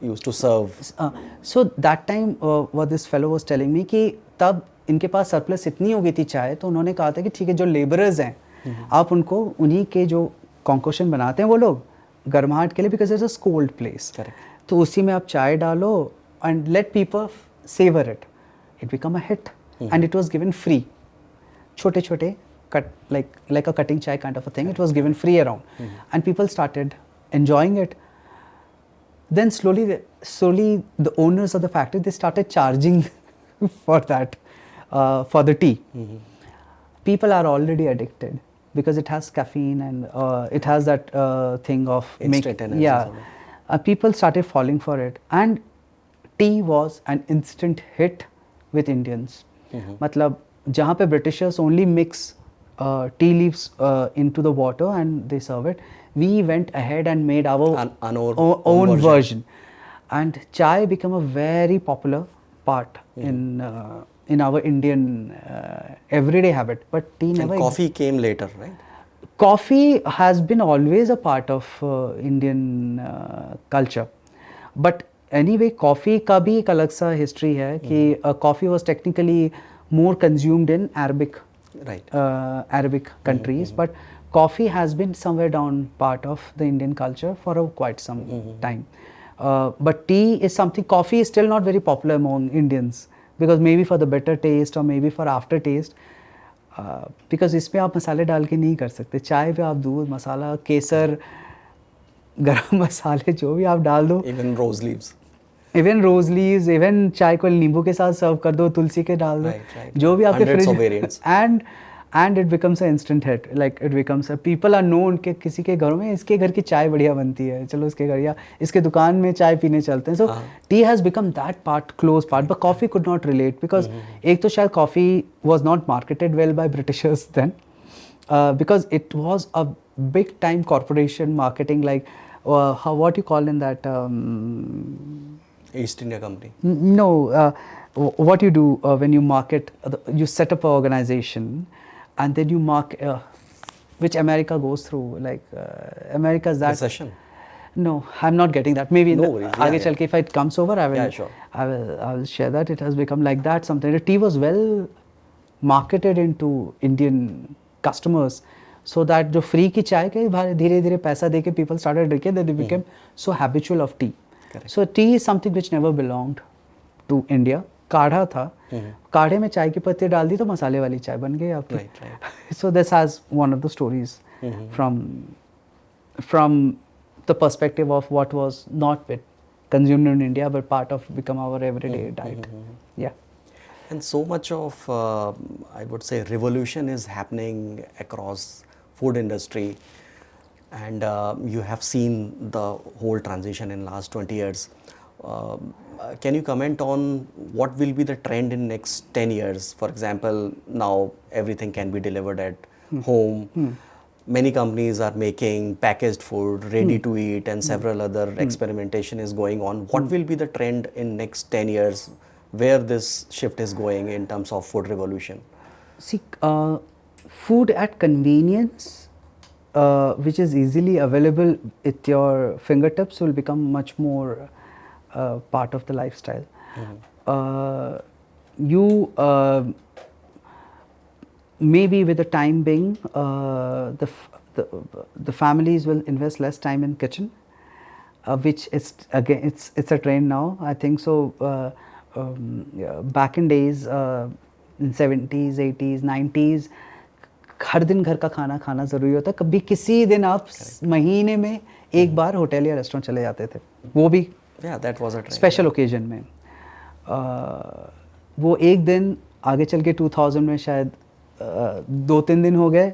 used to serve. So that time, what this fellow was telling me कि तब इनके पास surplus इतनी हो गई थी चाय, तो उन्होंने कहा था कि ठीक है, जो लेबरर्स हैं, आप उनको उन्हीं के जो कॉन्कोशन बनाते हैं वो लोग गर्माहट के लिए, because it's a cold place. तो उसी में आप चाय डालो and let people savor it. It became a hit, and it was given free. छोटे छोटे cut, like a cutting chai kind of a thing. It was given free around, and people started enjoying it. Then slowly the owners of the factory, they started charging for that, for the tea. People are already addicted because it has caffeine and it has that thing of instant energy. Yeah, people started falling for it, and tea was an instant hit with Indians. मतलब जहाँ पे Britishers only mix tea leaves into the water and they serve it, we went ahead and made our own version, and chai became a very popular part in our Indian everyday habit. But tea never. And coffee came later, right? Coffee has been always a part of Indian culture, but anyway, coffee का भी एक अलग सा history है कि coffee was technically more consumed in Arabic countries, but coffee has been somewhere down part of the Indian culture for quite some time. But tea is something, coffee is still not very popular among Indians, because maybe for the better taste or maybe for aftertaste, because इसमें आप मसाले डाल के नहीं कर सकते. चाय पे आप दूध, मसाला, केसर, गरम मसाले जो भी आप डाल दो, even rose leaves, इवन चाय को नींबू के साथ सर्व कर दो, तुलसी के डाल दो, जो भी आपके fridge, and it becomes a instant hit. Like it becomes a, people are known के किसी के घरों में इसके घर की चाय बढ़िया बनती है, चलो इसके घर या इसके दुकान में चाय पीने चलते हैं. So tea has become that part, close part. But coffee could not relate, because एक तो शायद coffee was not marketed well by Britishers then, because it was a big time corporation marketing, like what you call in that. East India Company. No, what you do when you market, you set up an organization, and then you which America goes through. Like America's that. Recession. No, I'm not getting that. Maybe No worries. आगे चल के if it comes over, I will. Yeah, sure. I will share that. It has become like that. Something. The tea was well marketed into Indian customers, so that जो free की चाय के धीरे धीरे पैसा दे के people started drinking, that they became so habitual of tea. Correct. So tea is something which never belonged to India. काढ़ा था, काढ़े में चाय की पत्ती डाल दी तो मसाले वाली चाय बन गई आपकी. Right, right. So this has one of the stories from the perspective of what was not consumed in India but part of become our everyday diet. Yeah. And so much of, I would say, revolution is happening across food industry, and you have seen the whole transition in last 20 years. Can you comment on what will be the trend in next 10 years? For example, now everything can be delivered at home. Many companies are making packaged food, ready to eat, and several other experimentation is going on. What will be the trend in next 10 years? Where this shift is going in terms of food revolution? See, food at convenience, which is easily available at your fingertips, will become much more part of the lifestyle. Maybe with the time being, the families will invest less time in kitchen, which is again it's a trend now. I think so. Back in days, in 70s, 80s, 90s, हर दिन घर का खाना खाना ज़रूरी होता. कभी किसी दिन आप महीने में एक बार होटल या रेस्टोरेंट चले जाते थे, वो भी that was a trend. Special occasion में. वो एक दिन आगे चल के 2000 में शायद 2-3 दिन हो गए.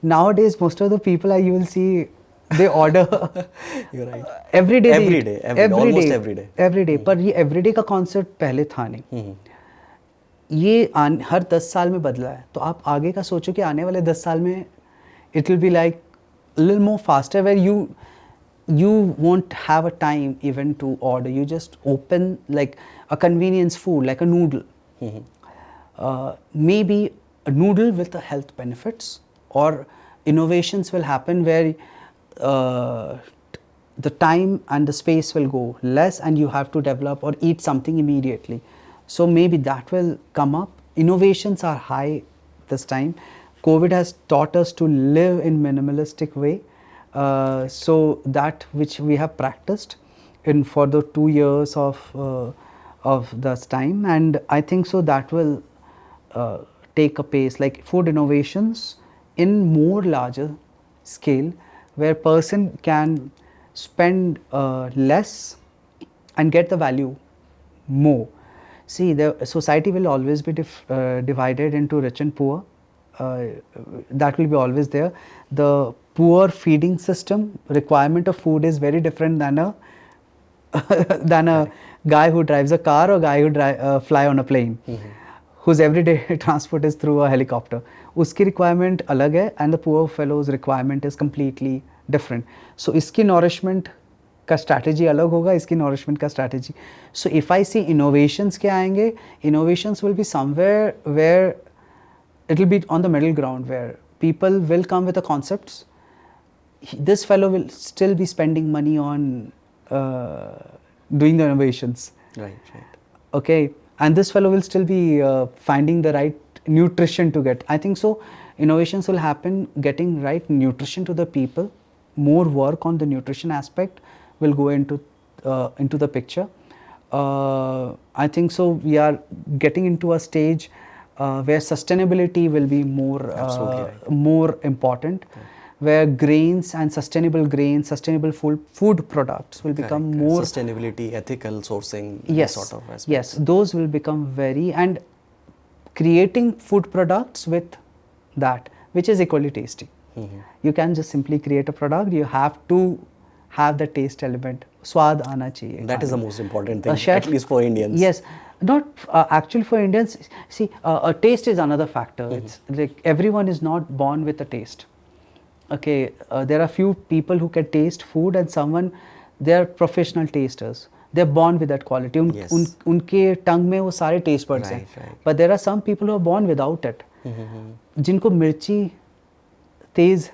Nowadays most of the people you will see they order You're right. every day. Almost every day. Every day. पर ये everyday का concept पहले था नहीं. ये हर 10 साल में बदला है. तो आप आगे का सोचो कि आने वाले 10 साल में it will be like a little more faster, where you won't have a time even to order. You just open like a convenience food, like a noodle. Maybe a noodle with the health benefits, or innovations will happen where the time and the space will go less and you have to develop or eat something immediately. So maybe that will come up. Innovations are high this time. COVID has taught us to live in minimalistic way. So that which we have practiced in for the 2 years of this time, and I think so that will take a pace, like food innovations in more larger scale, where person can spend less and get the value more. See, the society will always be divided into rich and poor. That will be always there. The poor feeding system requirement of food is very different than a guy who drives a car or guy who fly on a plane, whose everyday transport is through a helicopter. Uski requirement alag hai, and the poor fellow's requirement is completely different. So iski nourishment का strategy अलग होगा, इसकी nourishment का strategy. So if I see innovations के आएंगे, innovations will be somewhere where it will be on the middle ground, where people will come with the concepts. This fellow will still be spending money on doing the innovations. Right. Okay, and this fellow will still be finding the right nutrition to get. I think so. Innovations will happen, getting right nutrition to the people. More work on the nutrition aspect will go into the picture. I think so. We are getting into a stage where sustainability will be more important. Where grains and sustainable food products will become more sustainability, ethical sourcing, yes, sort of aspects. Yes, those will become and creating food products with that, which is equally tasty. You can just simply create a product. You have to have the taste element. Swad aana chahiye. That is the most important thing, at least for Indians. Yes, not actually for Indians. See, a taste is another factor. It's like everyone is not born with a taste. Okay, there are few people who can taste food and someone, they are professional tasters. They're born with that quality. Yes. उनके टंग में वो सारे taste buds हैं. Right, right. But there are some people who are born without it. जिनको मिर्ची तेज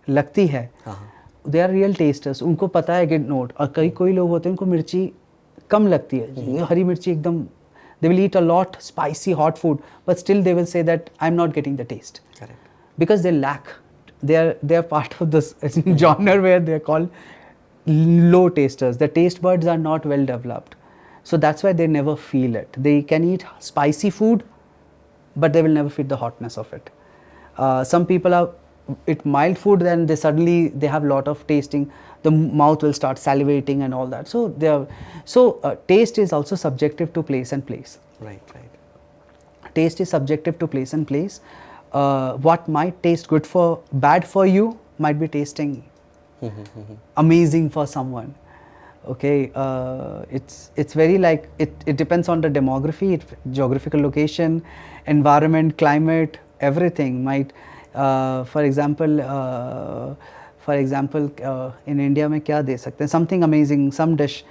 लगती है, they are real testers. उनको पता है गेट नोट. और कोई लोग होते हैं उनको मिर्ची कम लगती है, हरी मिर्ची एकदम, they will eat a lot spicy hot food but still they will say that I'm not getting the taste. Correct. Because they lack, they are part of this genre where they are called low tasters. The taste buds are not well developed, so that's why they never feel it. They can eat spicy food but they will never feel the hotness of it. Some people are eat mild food, then they have lot of tasting, the mouth will start salivating and all that. So taste is also subjective to place and place. Right, right. Taste is subjective to place and place. What might taste bad for you might be tasting amazing for someone. Okay, it's very like it depends on the demography, geographical location, environment, climate, everything. Might for example in India में क्या दे सकते हैं, something amazing, some dish.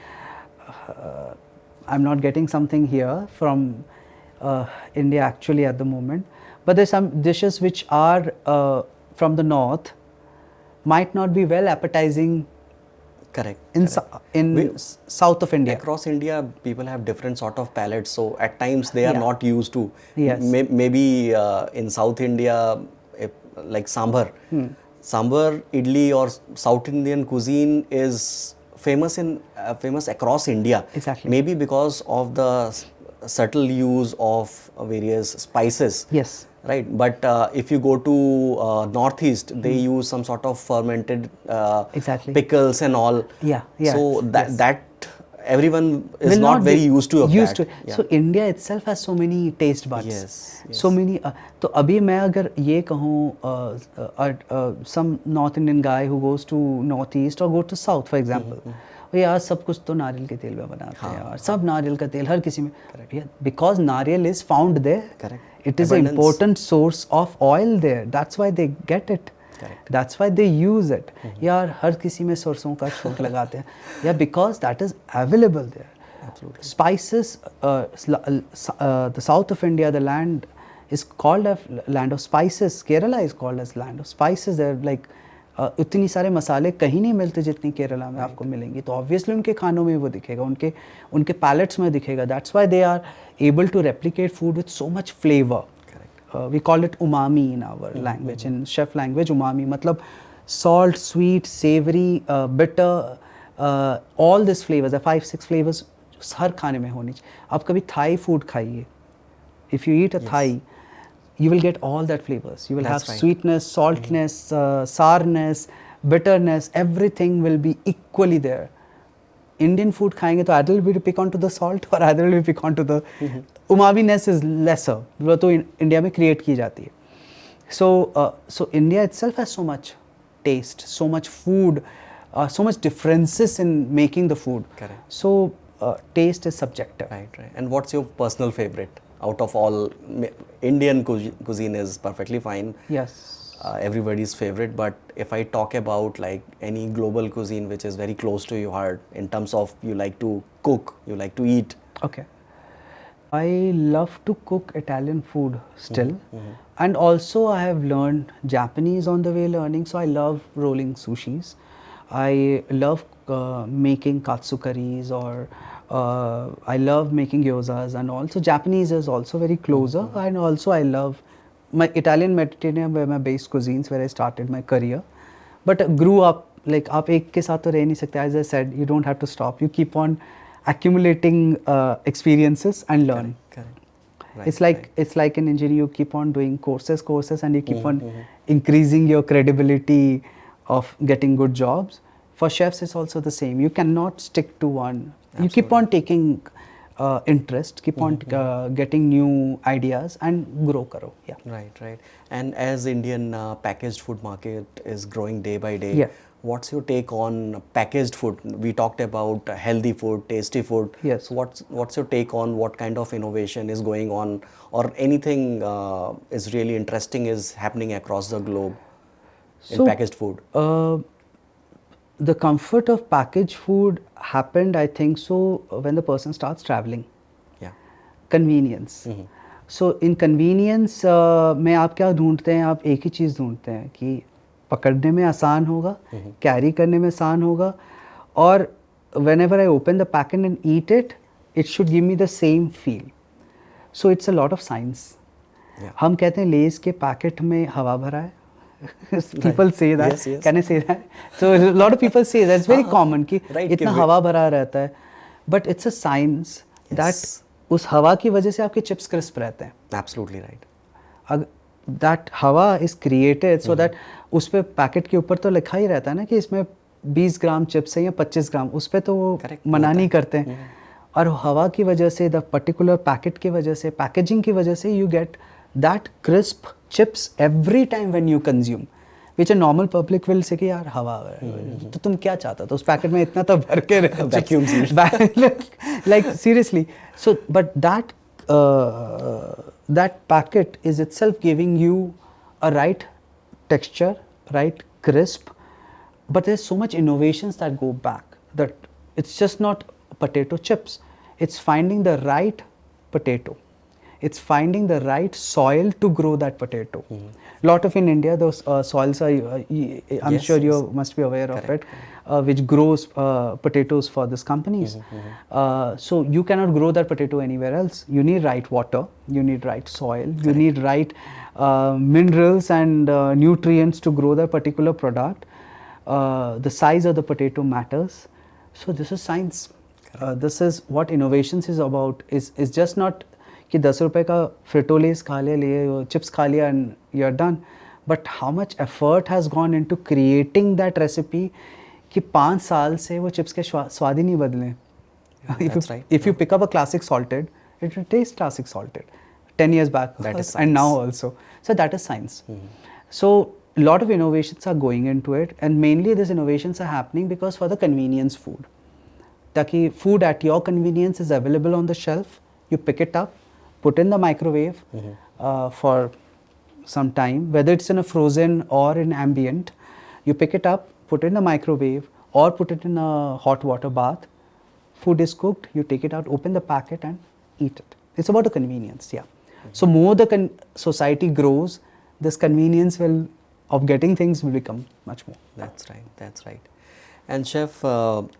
I'm not getting something here from India actually at the moment, but there's some dishes which are from the north, might not be well appetizing. Correct. In south of India. Across India, people have different sort of palates, so at times they are Yeah. not used to. Yes. Maybe in South India, like sambar, sambar, idli, or South Indian cuisine is famous famous across India. Exactly. Maybe because of the subtle use of various spices. Yes. Right, but if you go to northeast, they use some sort of fermented Exactly. pickles and all. Yeah, yeah, So yes. that everyone is Will not very be used to of used that. to. Yeah. So India itself has so many taste buds. Yes, yes. So many. तो अभी मैं अगर ये कहूँ some North Indian guy who goes to northeast or go to south for example, यार सब कुछ तो नारियल के तेल में बनाते हैं यार, सब नारियल का तेल हर किसी में. Because नारियल is found there. Correct. It is an Abundance. important source of oil there. That's why they get it. Correct. That's why they use it. यार हर किसी में सरसों का छोंक लगाते हैं. Yeah, because that is available there. Absolutely. Spices, the south of India, the land is called a land of spices. Kerala is called as land of spices. They're like उतनी सारे मसाले कहीं नहीं मिलते जितनी केरला में आपको मिलेंगी. तो ऑब्वियसली उनके खानों में वो दिखेगा, उनके पैलेट्स में दिखेगा. That's why they are able to replicate food with so much flavour. We call it umami in our language, in chef language. Umami मतलब salt, sweet, savory, bitter, all these flavors, the 5-6 flavors हर खाने में होनी चाहिए. आप कभी Thai food खाइए, if you eat a Thai, you will get all that flavors. You will That's have right. sweetness, saltness, sourness, bitterness, everything will be equally there. Indian food खाएंगे तो either will be pick onto the salt or either will be pick onto the umaminess is lesser. वो तो India में create की जाती है. So India itself has so much taste, so much food, so much differences in making the food. Correct. So taste is subjective. Right, right. And what's your personal favorite out of all? Indian cuisine is perfectly fine. Yes. Everybody's favorite, but if I talk about like any global cuisine which is very close to your heart in terms of you like to cook, you like to eat. Okay. I love to cook Italian food still, and also I have learned Japanese on the way learning, so I love rolling sushis. I love making katsu curries, or I love making gyozas and all. So Japanese is also very closer, and also I love my Italian Mediterranean were my base cuisines where I started my career, but grew up like आप एक के साथ तो रह नहीं सकते. As I said, you don't have to stop. You keep on accumulating experiences and learning. Correct. Right, It's like an engineer. You keep on doing courses, and you keep on increasing your credibility of getting good jobs. For chefs, it's also the same. You cannot stick to one. You keep on taking interest, keep on getting new ideas and grow karo. Yeah. Right, right. And as Indian packaged food market is growing day by day, Yeah. what's your take on packaged food? We talked about healthy food, tasty food. Yes. So what's your take on what kind of innovation is going on, or anything is really interesting is happening across the globe? in packaged food? The comfort of packaged food happened, I think so, when the person starts traveling. Yeah. Convenience. So in convenience में आप क्या ढूंढते हैं? आप एक ही चीज़ ढूंढते हैं कि पकड़ने में आसान होगा, कैरी करने में आसान होगा, और whenever I open the packet and eat it, it should give me the same feel. So it's a lot of science. Yeah. हम कहते हैं लेस के पैकेट में हवा भरा है. People say that. Yes, yes. Can I say that? So a lot of people say that. It's very common कि Right, इतना कि हवा भरा रहता है. But it's a science that उस हवा की वजह से आपके चिप्स क्रिस्प रहते हैं. Absolutely right. That हवा is created so that उस पे पैकेट के ऊपर तो लिखा ही रहता है ना कि इसमें 20 ग्राम चिप्स है या 25 ग्राम. उस पे तो वो Correct, मना नहीं करते हैं. और हवा की वजह से, द पर्टिकुलर पैकेट की वजह से, पैकेजिंग की वजह से, you get that crisp chips every time when you consume, which a normal public will say कि यार हवा तो तुम क्या चाहता था उस पैकेट में इतना तो भर के Vacuum like seriously. So but that packet is itself giving you a right texture, right crisp, but there's so much innovations that go back, that it's just not potato chips, it's finding the right potato, it's finding the right soil to grow that potato. Lot of in India those soils are I'm Yes, sure you yes. must be aware of Correct, it, which grows potatoes for these companies. So you cannot grow that potato anywhere else. You need right water, you need right soil, you need right minerals and nutrients to grow that particular product. The size of the potato matters. So this is science. This is what innovations is about. Is just not कि 10 रुपए का फ्रिटोलेस खा लिया, chips खा लिया and you're done. But how much effort has gone into creating that recipe कि 5 साल से वो चिप्स के स्वाद ही नहीं बदले. That's right. If you pick up a classic salted, it will taste classic salted. 10 years back That is and now science. also. So that is science. So a lot of innovations are going into it, and mainly these innovations are happening because for the convenience food. ताकि food at your convenience is available on the shelf, you pick it up, put in the microwave for some time, whether it's in a frozen or in ambient, you pick it up, put it in the microwave or put it in a hot water bath. Food is cooked, you take it out, open the packet and eat it. It's about the convenience, yeah. So more the society grows, this convenience of getting things will become much more. That's right, that's right. And chef,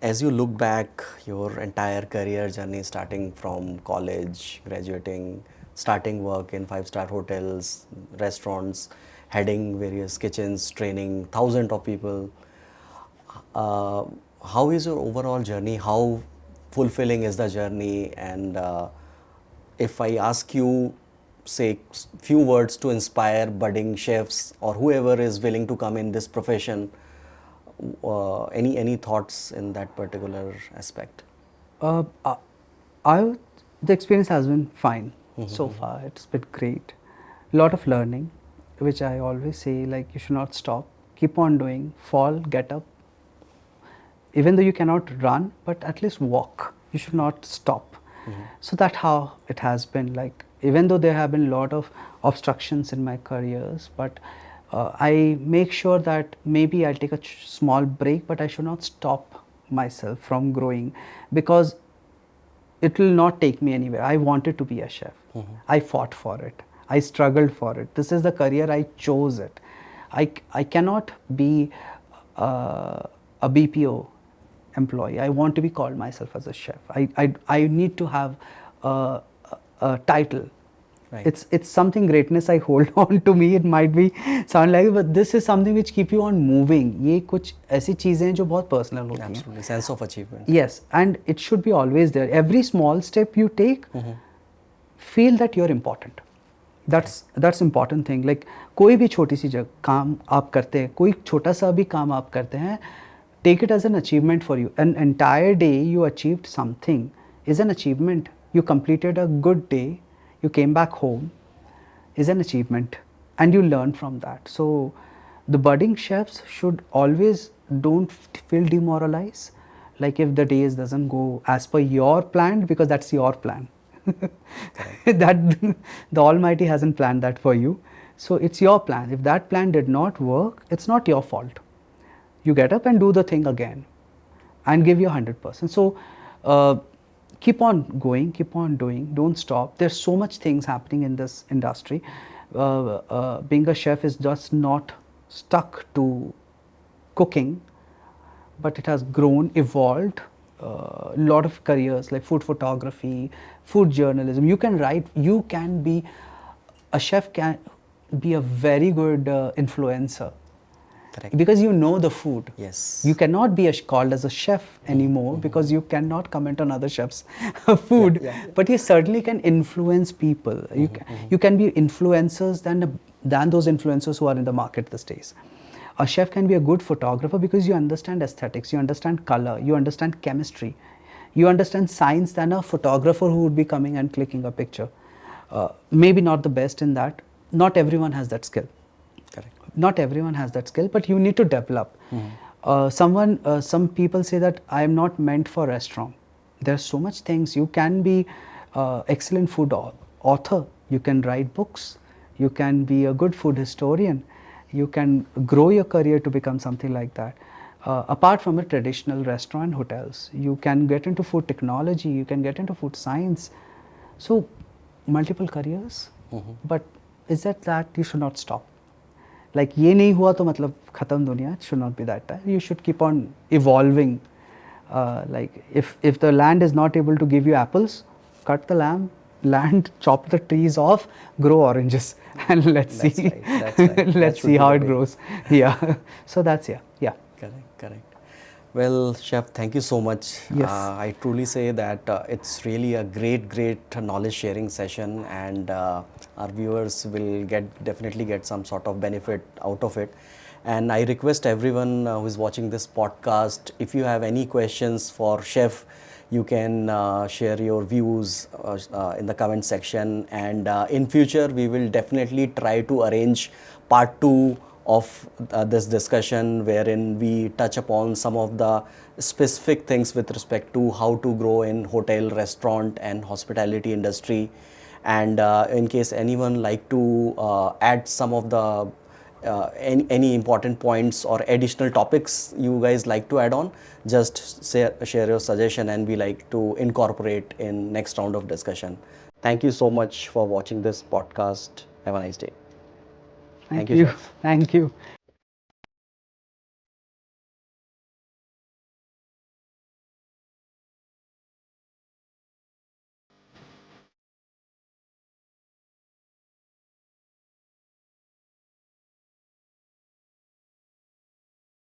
as you look back your entire career journey, starting from college, graduating, starting work in 5-star hotels, restaurants, heading various kitchens, training thousands of people, how is your overall journey? How fulfilling is the journey? And if I ask you, say few words to inspire budding chefs or whoever is willing to come in this profession, any thoughts in that particular aspect? The experience has been fine so far. It's been great. Lot of learning, which I always say, like you should not stop. Keep on doing. Fall, get up. Even though you cannot run, but at least walk. You should not stop. So that's how it has been. Like even though there have been a lot of obstructions in my careers, but I make sure that maybe I'll take a small break, but I should not stop myself from growing, because it will not take me anywhere. I wanted to be a chef. I fought for it. I struggled for it. This is the career I chose it. I cannot be a BPO employee. I want to be called myself as a chef. I need to have a title. Right. It's something greatness I hold on to me. It might be sound like, but this is something which keep you on moving. ये कुछ ऐसी चीजें हैं जो बहुत personal होती हैं. Absolutely, sense of achievement. Yes, and it should be always there. Every small step you take, feel that you're important. That's important thing. Like कोई भी छोटी सी जगह काम आप करते हैं, कोई छोटा सा भी काम आप करते हैं, take it as an achievement for you. An entire day you achieved something is an achievement. You completed a good day. You came back home is an achievement, and you learn from that. So the budding chefs should always don't feel demoralized, like if the days doesn't go as per your plan, because that's your plan. That the Almighty hasn't planned that for you. So it's your plan. If that plan did not work, it's not your fault. You get up and do the thing again and give your 100%. So uh, keep on going, keep on doing, don't stop. There's so much things happening in this industry. Being a chef is just not stuck to cooking, but it has grown, evolved. A lot of careers like food photography, food journalism. You can write, you can be, a chef can be a very good influencer Correct. because you know the food. Yes. You cannot be called as a chef anymore because you cannot comment on other chefs' food, yeah. but you certainly can influence people. You can be influencers than those influencers who are in the market these days. A chef can be a good photographer because you understand aesthetics, you understand color, you understand chemistry, you understand science than a photographer who would be coming and clicking a picture. Maybe not the best in that. Not everyone has that skill. Correct. Not everyone has that skill, but you need to develop. Some people say that I am not meant for restaurant. There are so much things. You can be excellent food author. You can write books. You can be a good food historian. You can grow your career to become something like that. Apart from a traditional restaurant, hotels, you can get into food technology. You can get into food science. So multiple careers. But is that you should not stop. Like ये नहीं हुआ तो मतलब खत्म दुनिया. It should not be that time. You should keep on evolving. Like if the land is not able to give you apples, cut the land, chop the trees off, grow oranges, and let's That's see. right, that's right. That Let's should see be how the it way. grows. Yeah. So that's yeah. Correct, correct. Well, Chef, thank you so much. Yes. I truly say that it's really a great knowledge sharing session, and our viewers will definitely get some sort of benefit out of it. And I request everyone who is watching this podcast, if you have any questions for Chef, you can share your views in the comment section, and in future we will definitely try to arrange part 2 of this discussion, wherein we touch upon some of the specific things with respect to how to grow in hotel, restaurant and hospitality industry. And in case anyone like to add some of the any important points or additional topics you guys like to add on, just share your suggestion, and we like to incorporate in next round of discussion. Thank you so much for watching this podcast. Have a nice day. Thank You, you. Chef. Thank you.